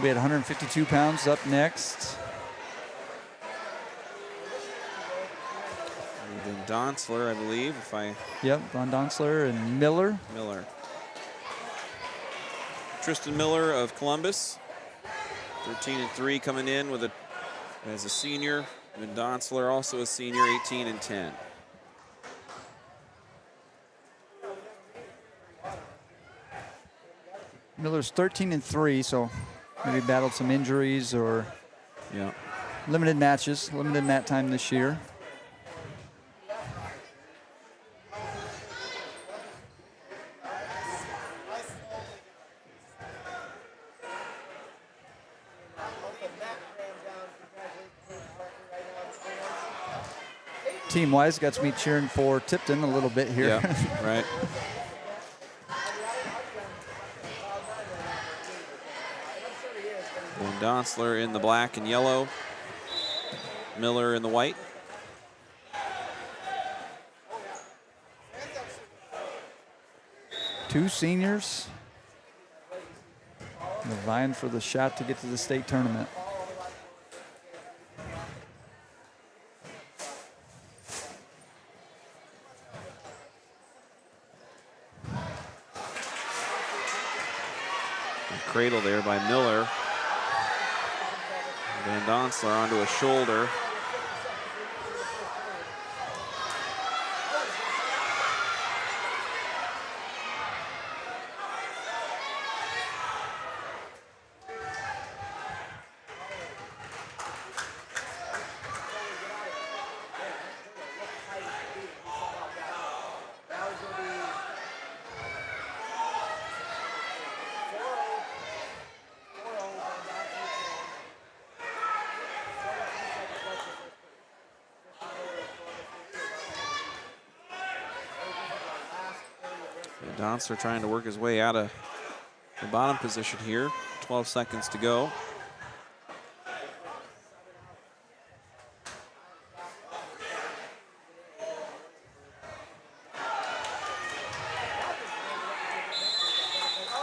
We had 152 pounds up next. Even Donsler, I believe, if I... Yep, Von Donsler and Miller. Tristan Miller of Columbus, 13-3 coming in with as a senior. And Donsler also a senior, 18-10. Miller's 13-3, so maybe battled some injuries or limited matches, limited mat time this year. Team-wise, got me cheering for Tipton a little bit here. Yeah, right. And Donsler in the black and yellow. Miller in the white. Two seniors. They're vying for the shot to get to the state tournament. Cradle there by Miller. Van Donsler onto a shoulder. Donsler trying to work his way out of the bottom position here. 12 seconds to go.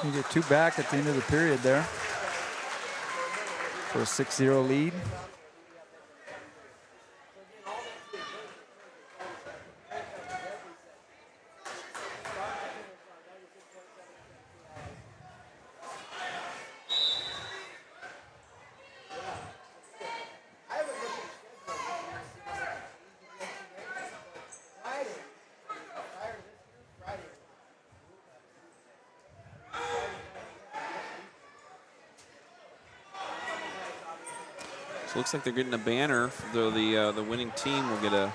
You get two back at the end of the period there for a 6-0 lead. So it looks like they're getting a banner, though the winning team will get a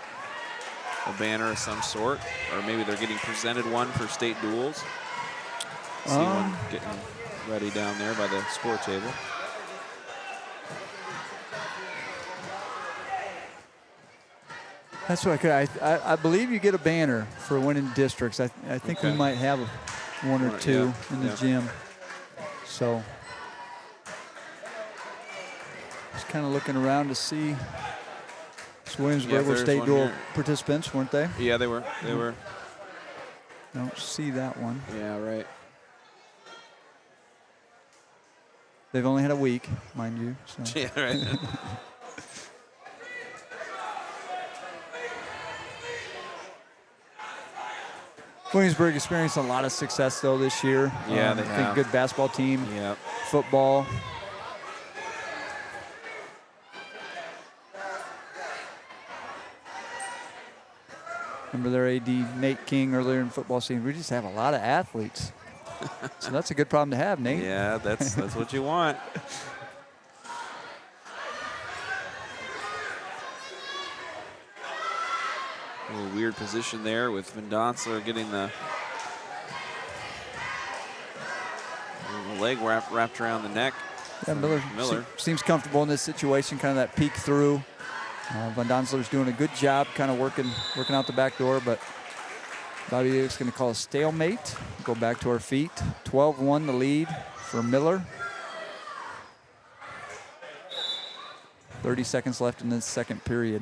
banner of some sort, or maybe they're getting presented one for state duels. See one getting ready down there by the score table. That's what I believe you get a banner for winning districts. I think we might have one or two in the gym. So just kind of looking around to see. So Williamsburg were state dual participants, weren't they? Yeah, they were. They were. Don't see that one. Yeah, right. They've only had a week, mind you. So. Yeah, right. Williamsburg experienced a lot of success, though, this year. Yeah, they I think good basketball team, football. Remember their AD, Nate King, earlier in football season. We just have a lot of athletes. So that's a good problem to have, Nate. Yeah, that's what you want. A little weird position there with Van Donsler getting the leg wrapped around the neck. Yeah, Miller seems comfortable in this situation, kind of that peek through. Van Donsler's doing a good job kind of working out the back door, but Bobby Davis going to call a stalemate. Go back to our feet. 12-1 the lead for Miller. 30 seconds left in the second period.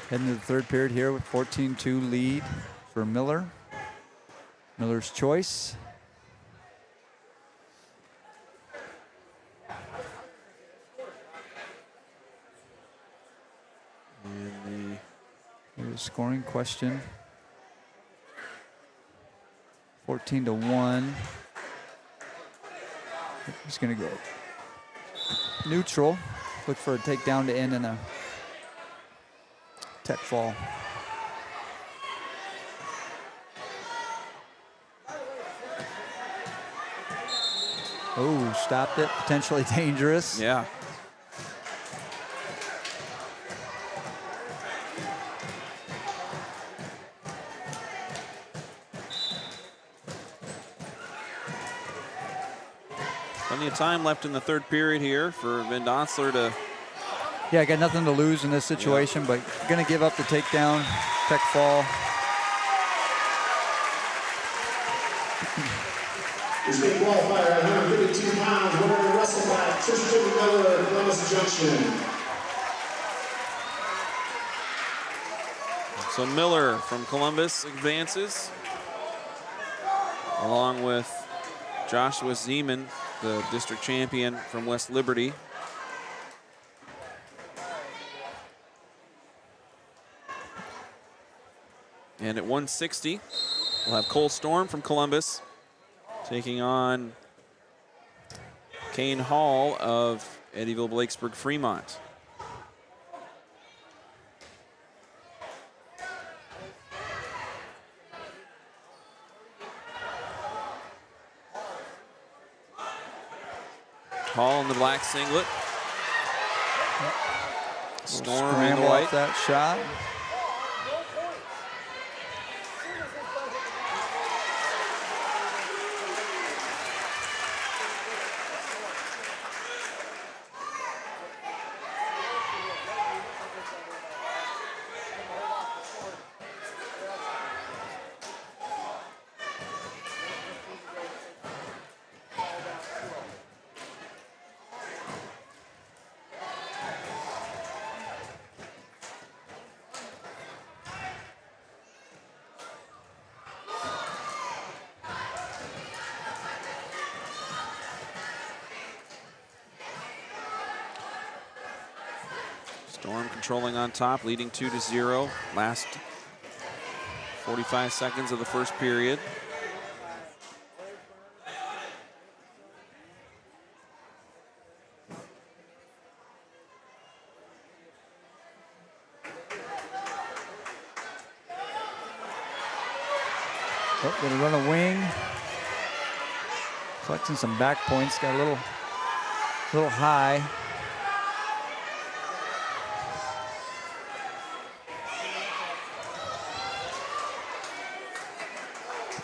Heading to the third period here with 14-2 lead for Miller. Miller's choice. And the scoring question. 14-1. He's going to go neutral. Look for a takedown to end in a tech fall. Oh, stopped it. Potentially dangerous. Yeah. Plenty of time left in the third period here for Van Donsler to. Yeah, got nothing to lose in this situation, but going to give up the takedown, tech fall. Your state qualifier at 152 pounds, winner of the Wrestleback, Tristan Miller, Columbus Junction. So Miller from Columbus advances, along with Joshua Zeman, the district champion from West Liberty. And at 160, we'll have Cole Storm from Columbus taking on Kane Hall of Eddyville-Blakesburg-Fremont. Hall in the black singlet. Storm in the white. That shot. Storm controlling on top, leading 2-0. Last 45 seconds of the first period. Oh, gonna run a wing. Collecting some back points, got a little high.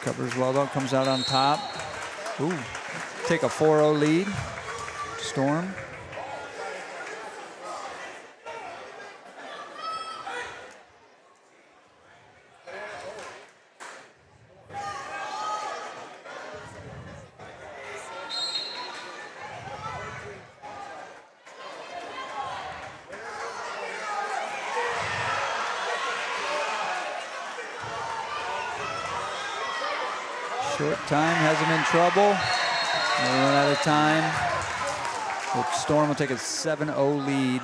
Covers well though, comes out on top. Ooh, take a 4-0 lead. Storm. Short time, has him in trouble. They run out of time. The Storm will take a 7-0 lead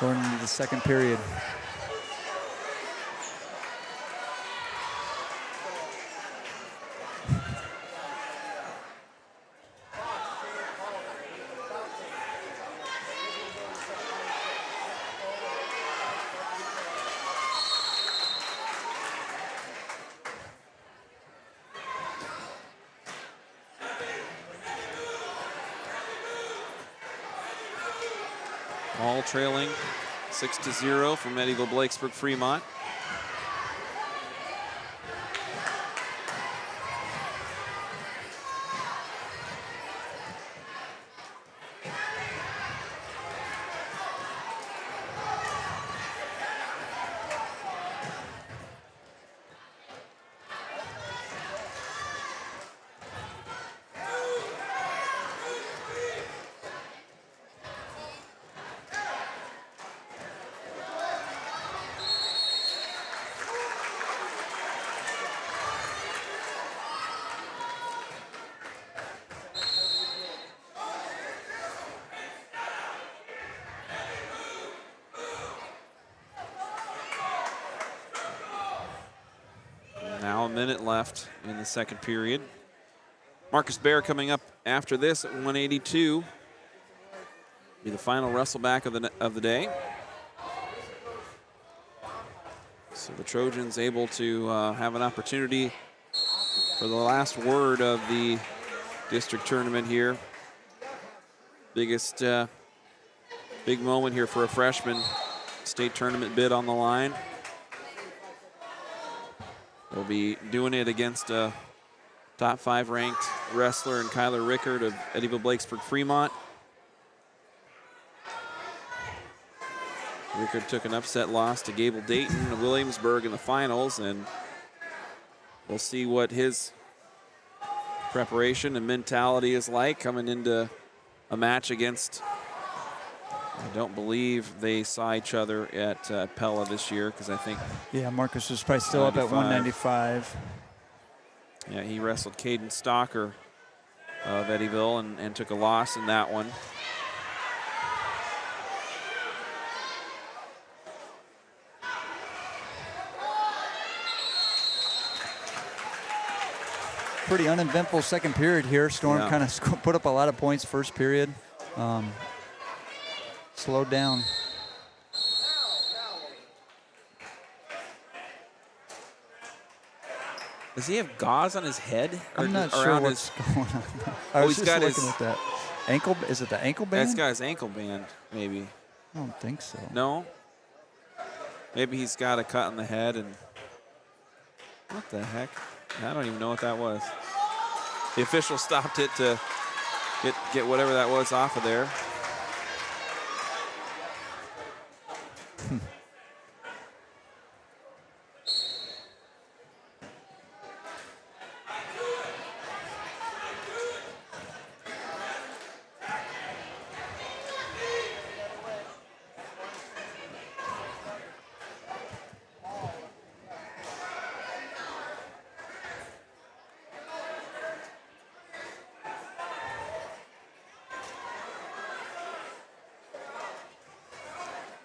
going into the second period. all trailing 6-0 from Eddyville-Blakesburg-Fremont. Now a minute left in the second period. Marcus Bear coming up after this at 182. Be the final wrestleback of the day. So the Trojans able to have an opportunity for the last word of the district tournament here. Biggest big moment here for a freshman. State tournament bid on the line. They'll be doing it against a top 5 ranked wrestler in Kyler Rickard of Eddyville-Blakesburg-Fremont. Rickard took an upset loss to Gable Dayton of Williamsburg in the finals, and we'll see what his preparation and mentality is like coming into a match against, I don't believe they saw each other at Pella this year, because I think... Yeah, Marcus was probably still up at 195. Yeah, he wrestled Caden Stalker of Eddyville and took a loss in that one. Pretty uneventful second period here. Storm kind of put up a lot of points first period. Slowed down. Does he have gauze on his head? I'm not sure what's going on. I was just looking at that. Ankle, is it the ankle band? That's got his ankle band, maybe. I don't think so. No? Maybe he's got a cut on the head and... What the heck? I don't even know what that was. The official stopped it to get whatever that was off of there.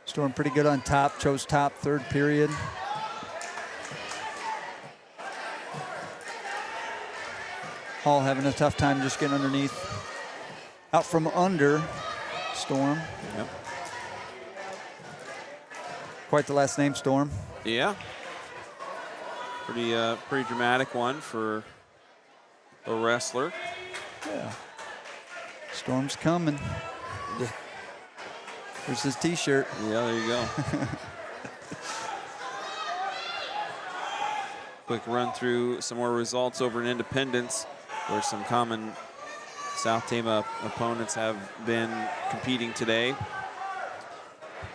Storm pretty good on top, chose top third period. Hall having a tough time just getting underneath. Out from under, Storm. Yep. Quite the last name, Storm. Yeah. Pretty dramatic one for a wrestler. Yeah. Storm's coming. There's his t-shirt. Yeah, there you go. Quick run through some more results over in Independence, where some common South Tama opponents have been competing today.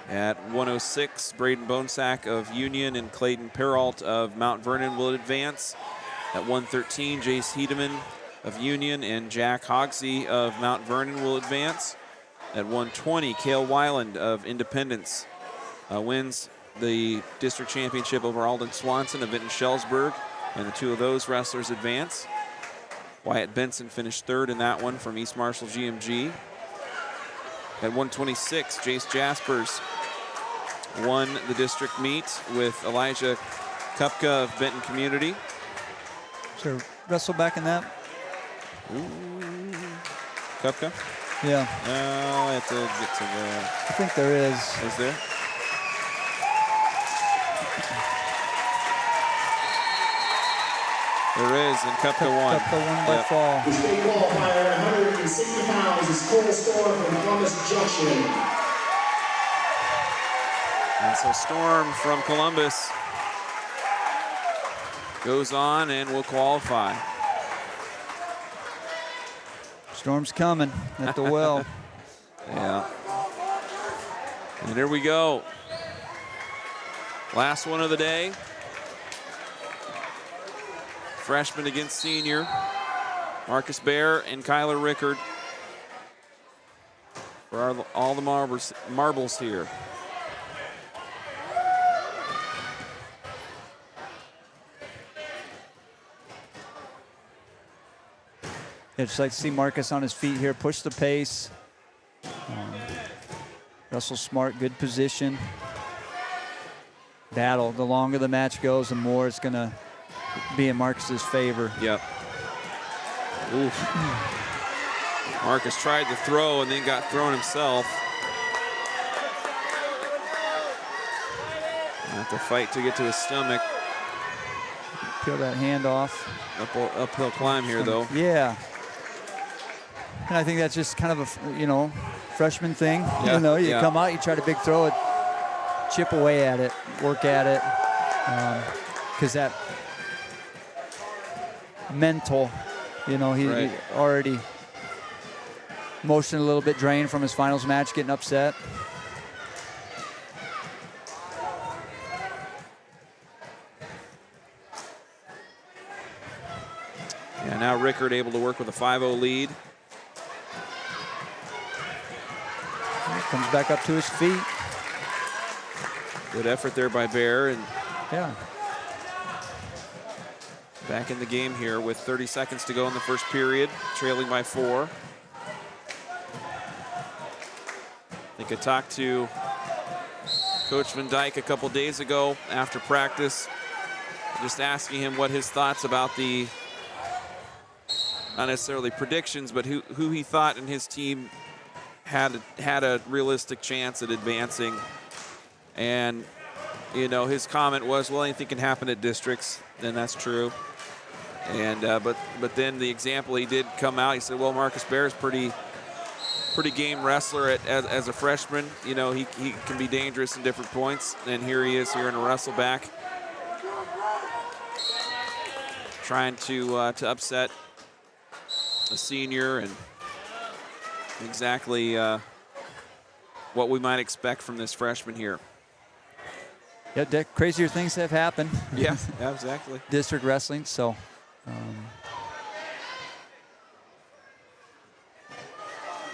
At 106, Braden Bonesack of Union and Clayton Peralt of Mount Vernon will advance. At 113, Jace Hedeman of Union and Jack Hogsey of Mount Vernon will advance. At 120, Cale Weiland of Independence wins the district championship over Alden Swanson of Vinton-Shellsburg, and the two of those wrestlers advance. Wyatt Benson finished third in that one from East Marshall GMG. At 126, Jace Jaspers won the district meet with Elijah Kupka of Benton Community. Is there Wrestleback in that? Ooh. Kupka? Yeah. No, I have to get to the... I think there is. Is there? There is, and Kupka won. Kupka won by fall. The state qualifier at 160 pounds is Cole Storm from Columbus Junction. And so Storm from Columbus goes on and will qualify. Storm's coming at the well. Yeah. And here we go. Last one of the day. Freshman against senior. Marcus Bear and Kyler Rickard for all the marbles here. Yeah, just like to see Marcus on his feet here, push the pace. Russell smart, good position. Battle. The longer the match goes, the more it's going to be in Marcus's favor. Yep. Oof. Marcus tried to throw and then got thrown himself. Have to fight to get to his stomach. Peel that hand off. Uphill climb here, though. Yeah. And I think that's just kind of a, freshman thing. Yeah, You come out, you try to big throw it, chip away at it, work at it. Because that mental, he already motioned a little bit drained from his finals match, getting upset. Yeah, now Rickard able to work with a 5-0 lead. Comes back up to his feet. Good effort there by Bear, and yeah, back in the game here with 30 seconds to go in the first period, trailing by 4. I think I talked to Coach Van Dyke a couple days ago after practice, just asking him what his thoughts about the, not necessarily predictions, but who he thought in his team had a realistic chance at advancing. And his comment was, well, anything can happen at districts, and that's true. And but then the example he did come out, he said, well, Marcus Bear is pretty game wrestler as a freshman. He can be dangerous in different points, and here he is here in a Wrestleback, trying to upset a senior, and exactly what we might expect from this freshman here. Yeah, Dick, crazier things have happened. Yeah, exactly. District wrestling, so.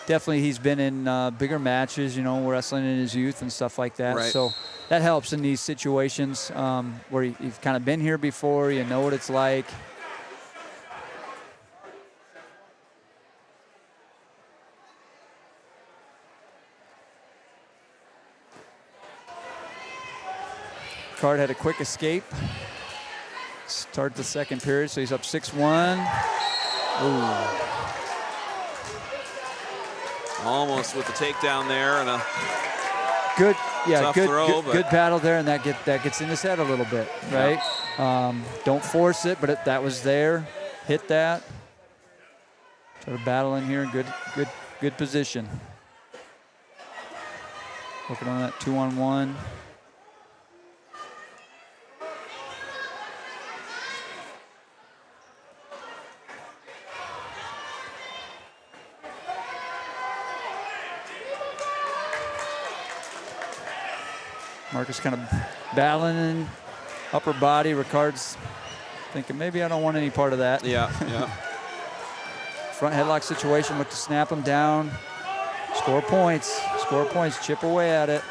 Definitely he's been in bigger matches, wrestling in his youth and stuff like that. Right. So that helps in these situations where you've kind of been here before, you know what it's like. Card had a quick escape. Start the second period, so he's up 6-1. Ooh. Almost with the takedown there, and a good, tough throw, good battle there, and that gets in his head a little bit, right? Yeah. Don't force it, but that was there. Hit that. Try to battle in here. Good position. Working on that 2-on-1. Marcus kind of battling upper body. Ricard's thinking, maybe I don't want any part of that. Yeah. Front headlock situation, look to snap him down. Score points, chip away at it.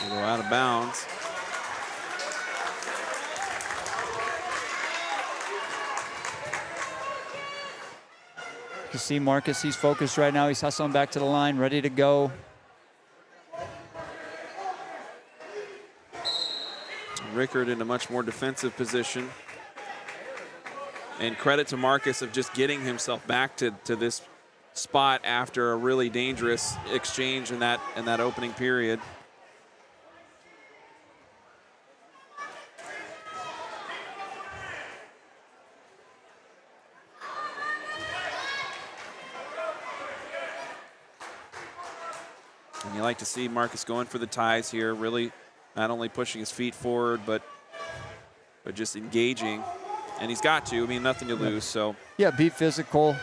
Go out of bounds. You see Marcus, he's focused right now. He's hustling back to the line, ready to go. Rickard in a much more defensive position. And credit to Marcus of just getting himself back to this spot after a really dangerous exchange in that opening period. And you like to see Marcus going for the ties here, really not only pushing his feet forward, but just engaging. And he's got to. I mean, nothing to lose. So yeah, be physical.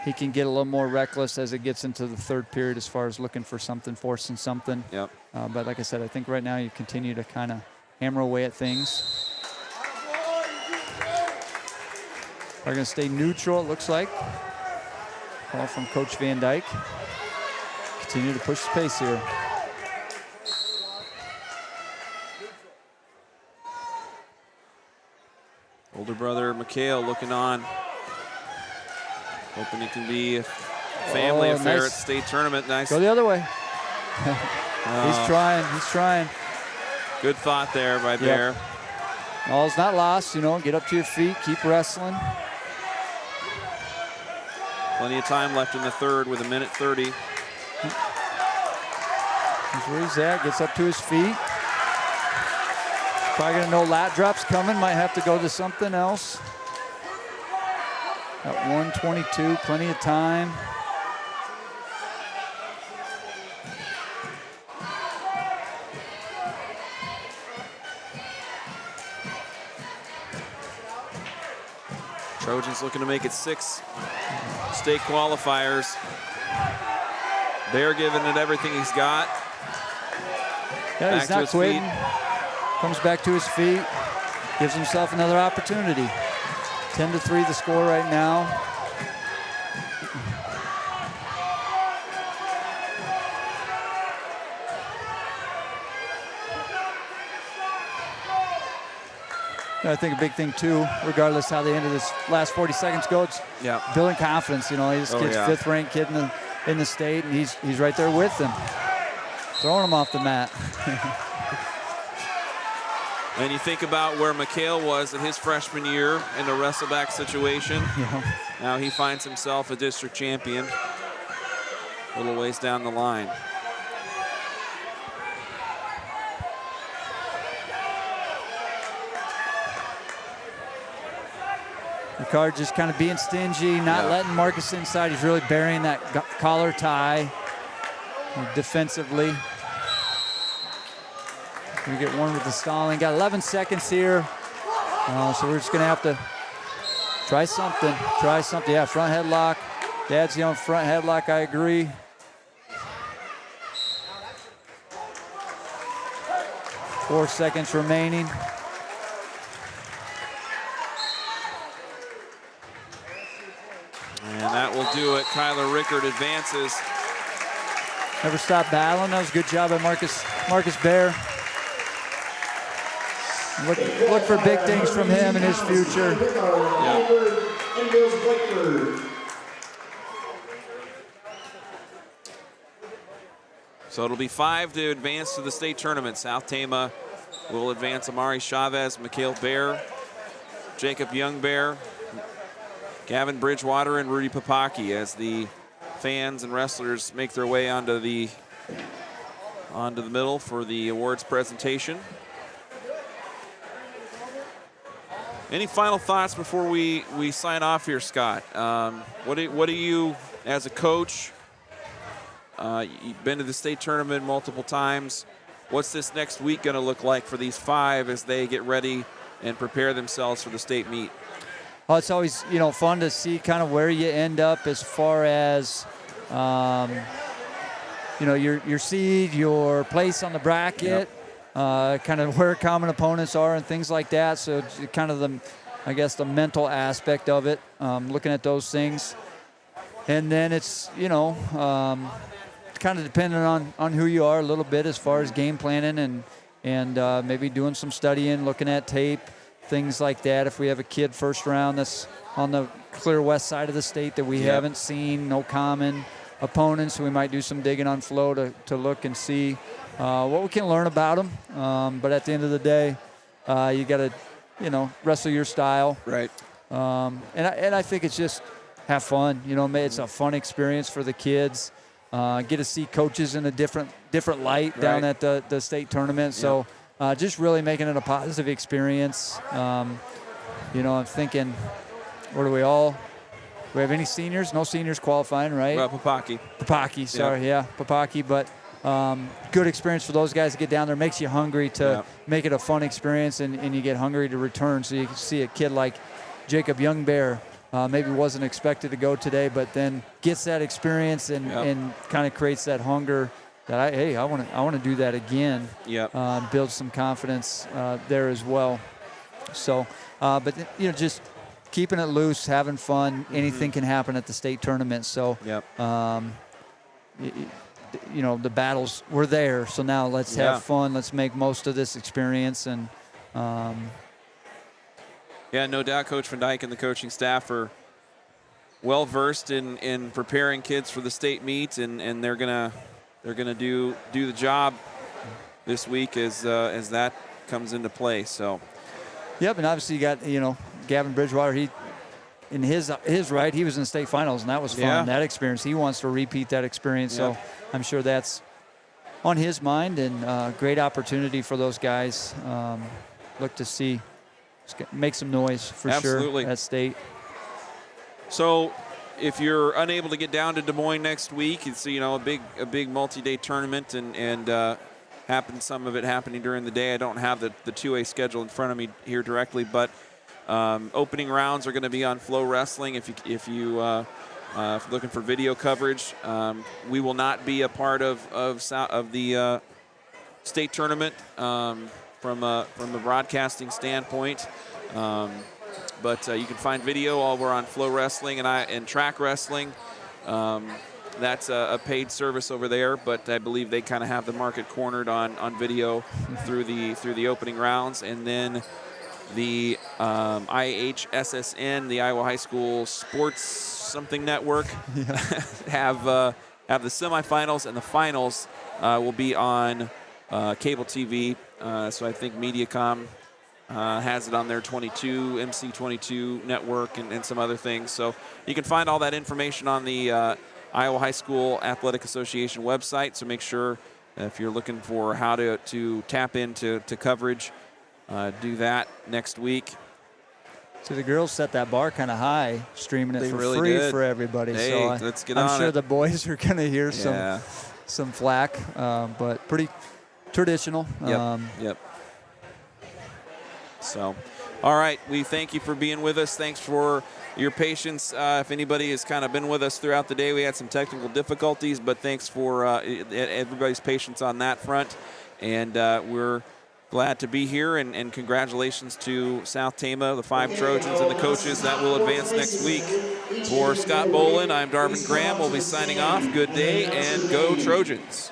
He can get a little more reckless as it gets into the third period as far as looking for something, forcing something. Yep. But like I said, I think right now you continue to kind of hammer away at things. They're going to stay neutral, it looks like. Call from Coach Van Dyke. Continue to push the pace here. Older brother Mikhail looking on. Hoping it can be a family affair nice. at state tournament. Nice. Go the other way. He's trying. He's trying. Good thought there by Bear. All's not lost, you know. Get up to your feet. Keep wrestling. Plenty of time left in the third with 1:30. Here's where he's at. Gets up to his feet. Probably gonna know lat drops coming. Might have to go to something else. At 1:22, plenty of time. Trojans looking to make it 6 state qualifiers. Bear giving it everything he's got. Yeah, he's not quitting. Comes back to his feet. Gives himself another opportunity. 10-3 the score right now. I think a big thing too, regardless how the end of this last 40 seconds goes, building confidence. You know, this kid's 5th ranked kid in the state, and he's right there with them, throwing him off the mat. And you think about where Mikhail was in his freshman year in a Wrestleback situation. Now he finds himself a district champion a little ways down the line. Ricard just kind of being stingy, not letting Marcus inside. He's really burying that collar tie defensively. We get one with the stalling. Got 11 seconds here. So we're just going to have to try something. Yeah, front headlock. Dad's yelling front headlock, I agree. Four seconds remaining. And that will do it. Kyler Rickard advances. Never stop battling. That was a good job by Marcus Bear. Look for big things from him in his future. So it'll be 5 to advance to the state tournament. South Tama will advance Amari Chavez, Mikhail Bear, Jacob Youngbear, Gavin Bridgewater, and Rudy Papaki as the fans and wrestlers make their way onto the middle for the awards presentation. Any final thoughts before we sign off here, Scott? What do you, as a coach, you've been to the state tournament multiple times. What's this next week going to look like for these 5 as they get ready and prepare themselves for the state meet? Oh, it's always, you know, fun to see kind of where you end up as far as, you know, your seed, your place on the bracket, kind of where common opponents are and things like that. So kind of the mental aspect of it, looking at those things. And then it's, you know, kind of dependent on who you are a little bit as far as game planning and maybe doing some studying, looking at tape, things like that. If we have a kid first round that's on the clear west side of the state that we haven't seen, no common opponents, we might do some digging on flow to look and see what we can learn about them. But at the end of the day, you got to, you know, wrestle your style. Right. And I think it's just have fun. You know, it's a fun experience for the kids. Get to see coaches in a different light down at the state tournament. So just really making it a positive experience. You know, I'm thinking, what are we all? we have any seniors? No seniors qualifying, right? Papaki. Papaki, sorry, yeah, Papaki. But good experience for those guys to get down there. Makes you hungry to make it a fun experience, and you get hungry to return. So you can see a kid like Jacob Youngbear, maybe wasn't expected to go today, but then gets that experience and kind of creates that hunger that I want to do that again. Build some confidence there as well. So, but just keeping it loose, having fun. Anything can happen at the state tournament. So, the battles were there. So now let's have fun. Let's make most of this experience. And no doubt Coach Van Dyke and the coaching staff are well versed in preparing kids for the state meet, and they're gonna do the job this week as that comes into play. So. Yep, and obviously you got Gavin Bridgewater. He in his right, he was in the state finals, and that was fun. That experience, he wants to repeat that experience. So I'm sure that's on his mind, and great opportunity for those guys. Look to see, make some noise for sure at state. So if you're unable to get down to Des Moines next week, it's a big multi-day tournament, and some of it happening during the day. I don't have the 2A schedule in front of me here directly, but opening rounds are going to be on Flow Wrestling. If you're looking for video coverage, we will not be a part of the state tournament from a broadcasting standpoint. But you can find video over on Flow Wrestling and Track Wrestling. That's a paid service over there, but I believe they kind of have the market cornered on video through the opening rounds, and then the IHSSN, the Iowa High School Sports something network, have the semifinals, and the finals will be on cable TV. So I think Mediacom has it on their MC22 network and some other things. So you can find all that information on the Iowa High School Athletic Association website. So make sure if you're looking for how to tap into coverage, do that next week. So the girls set that bar kind of high, streaming it for free for everybody. Hey, so let's get on I'm sure it. the boys are going to hear some flack, but pretty traditional. Yep. So, all right, we thank you for being with us. Thanks for your patience. If anybody has kind of been with us throughout the day, we had some technical difficulties, but thanks for everybody's patience on that front. And we're glad to be here, and congratulations to South Tama, the 5 Trojans, and the coaches that will advance next week. For Scott Bolin, I'm Darvin Graham. We'll be signing off. Good day, and go Trojans.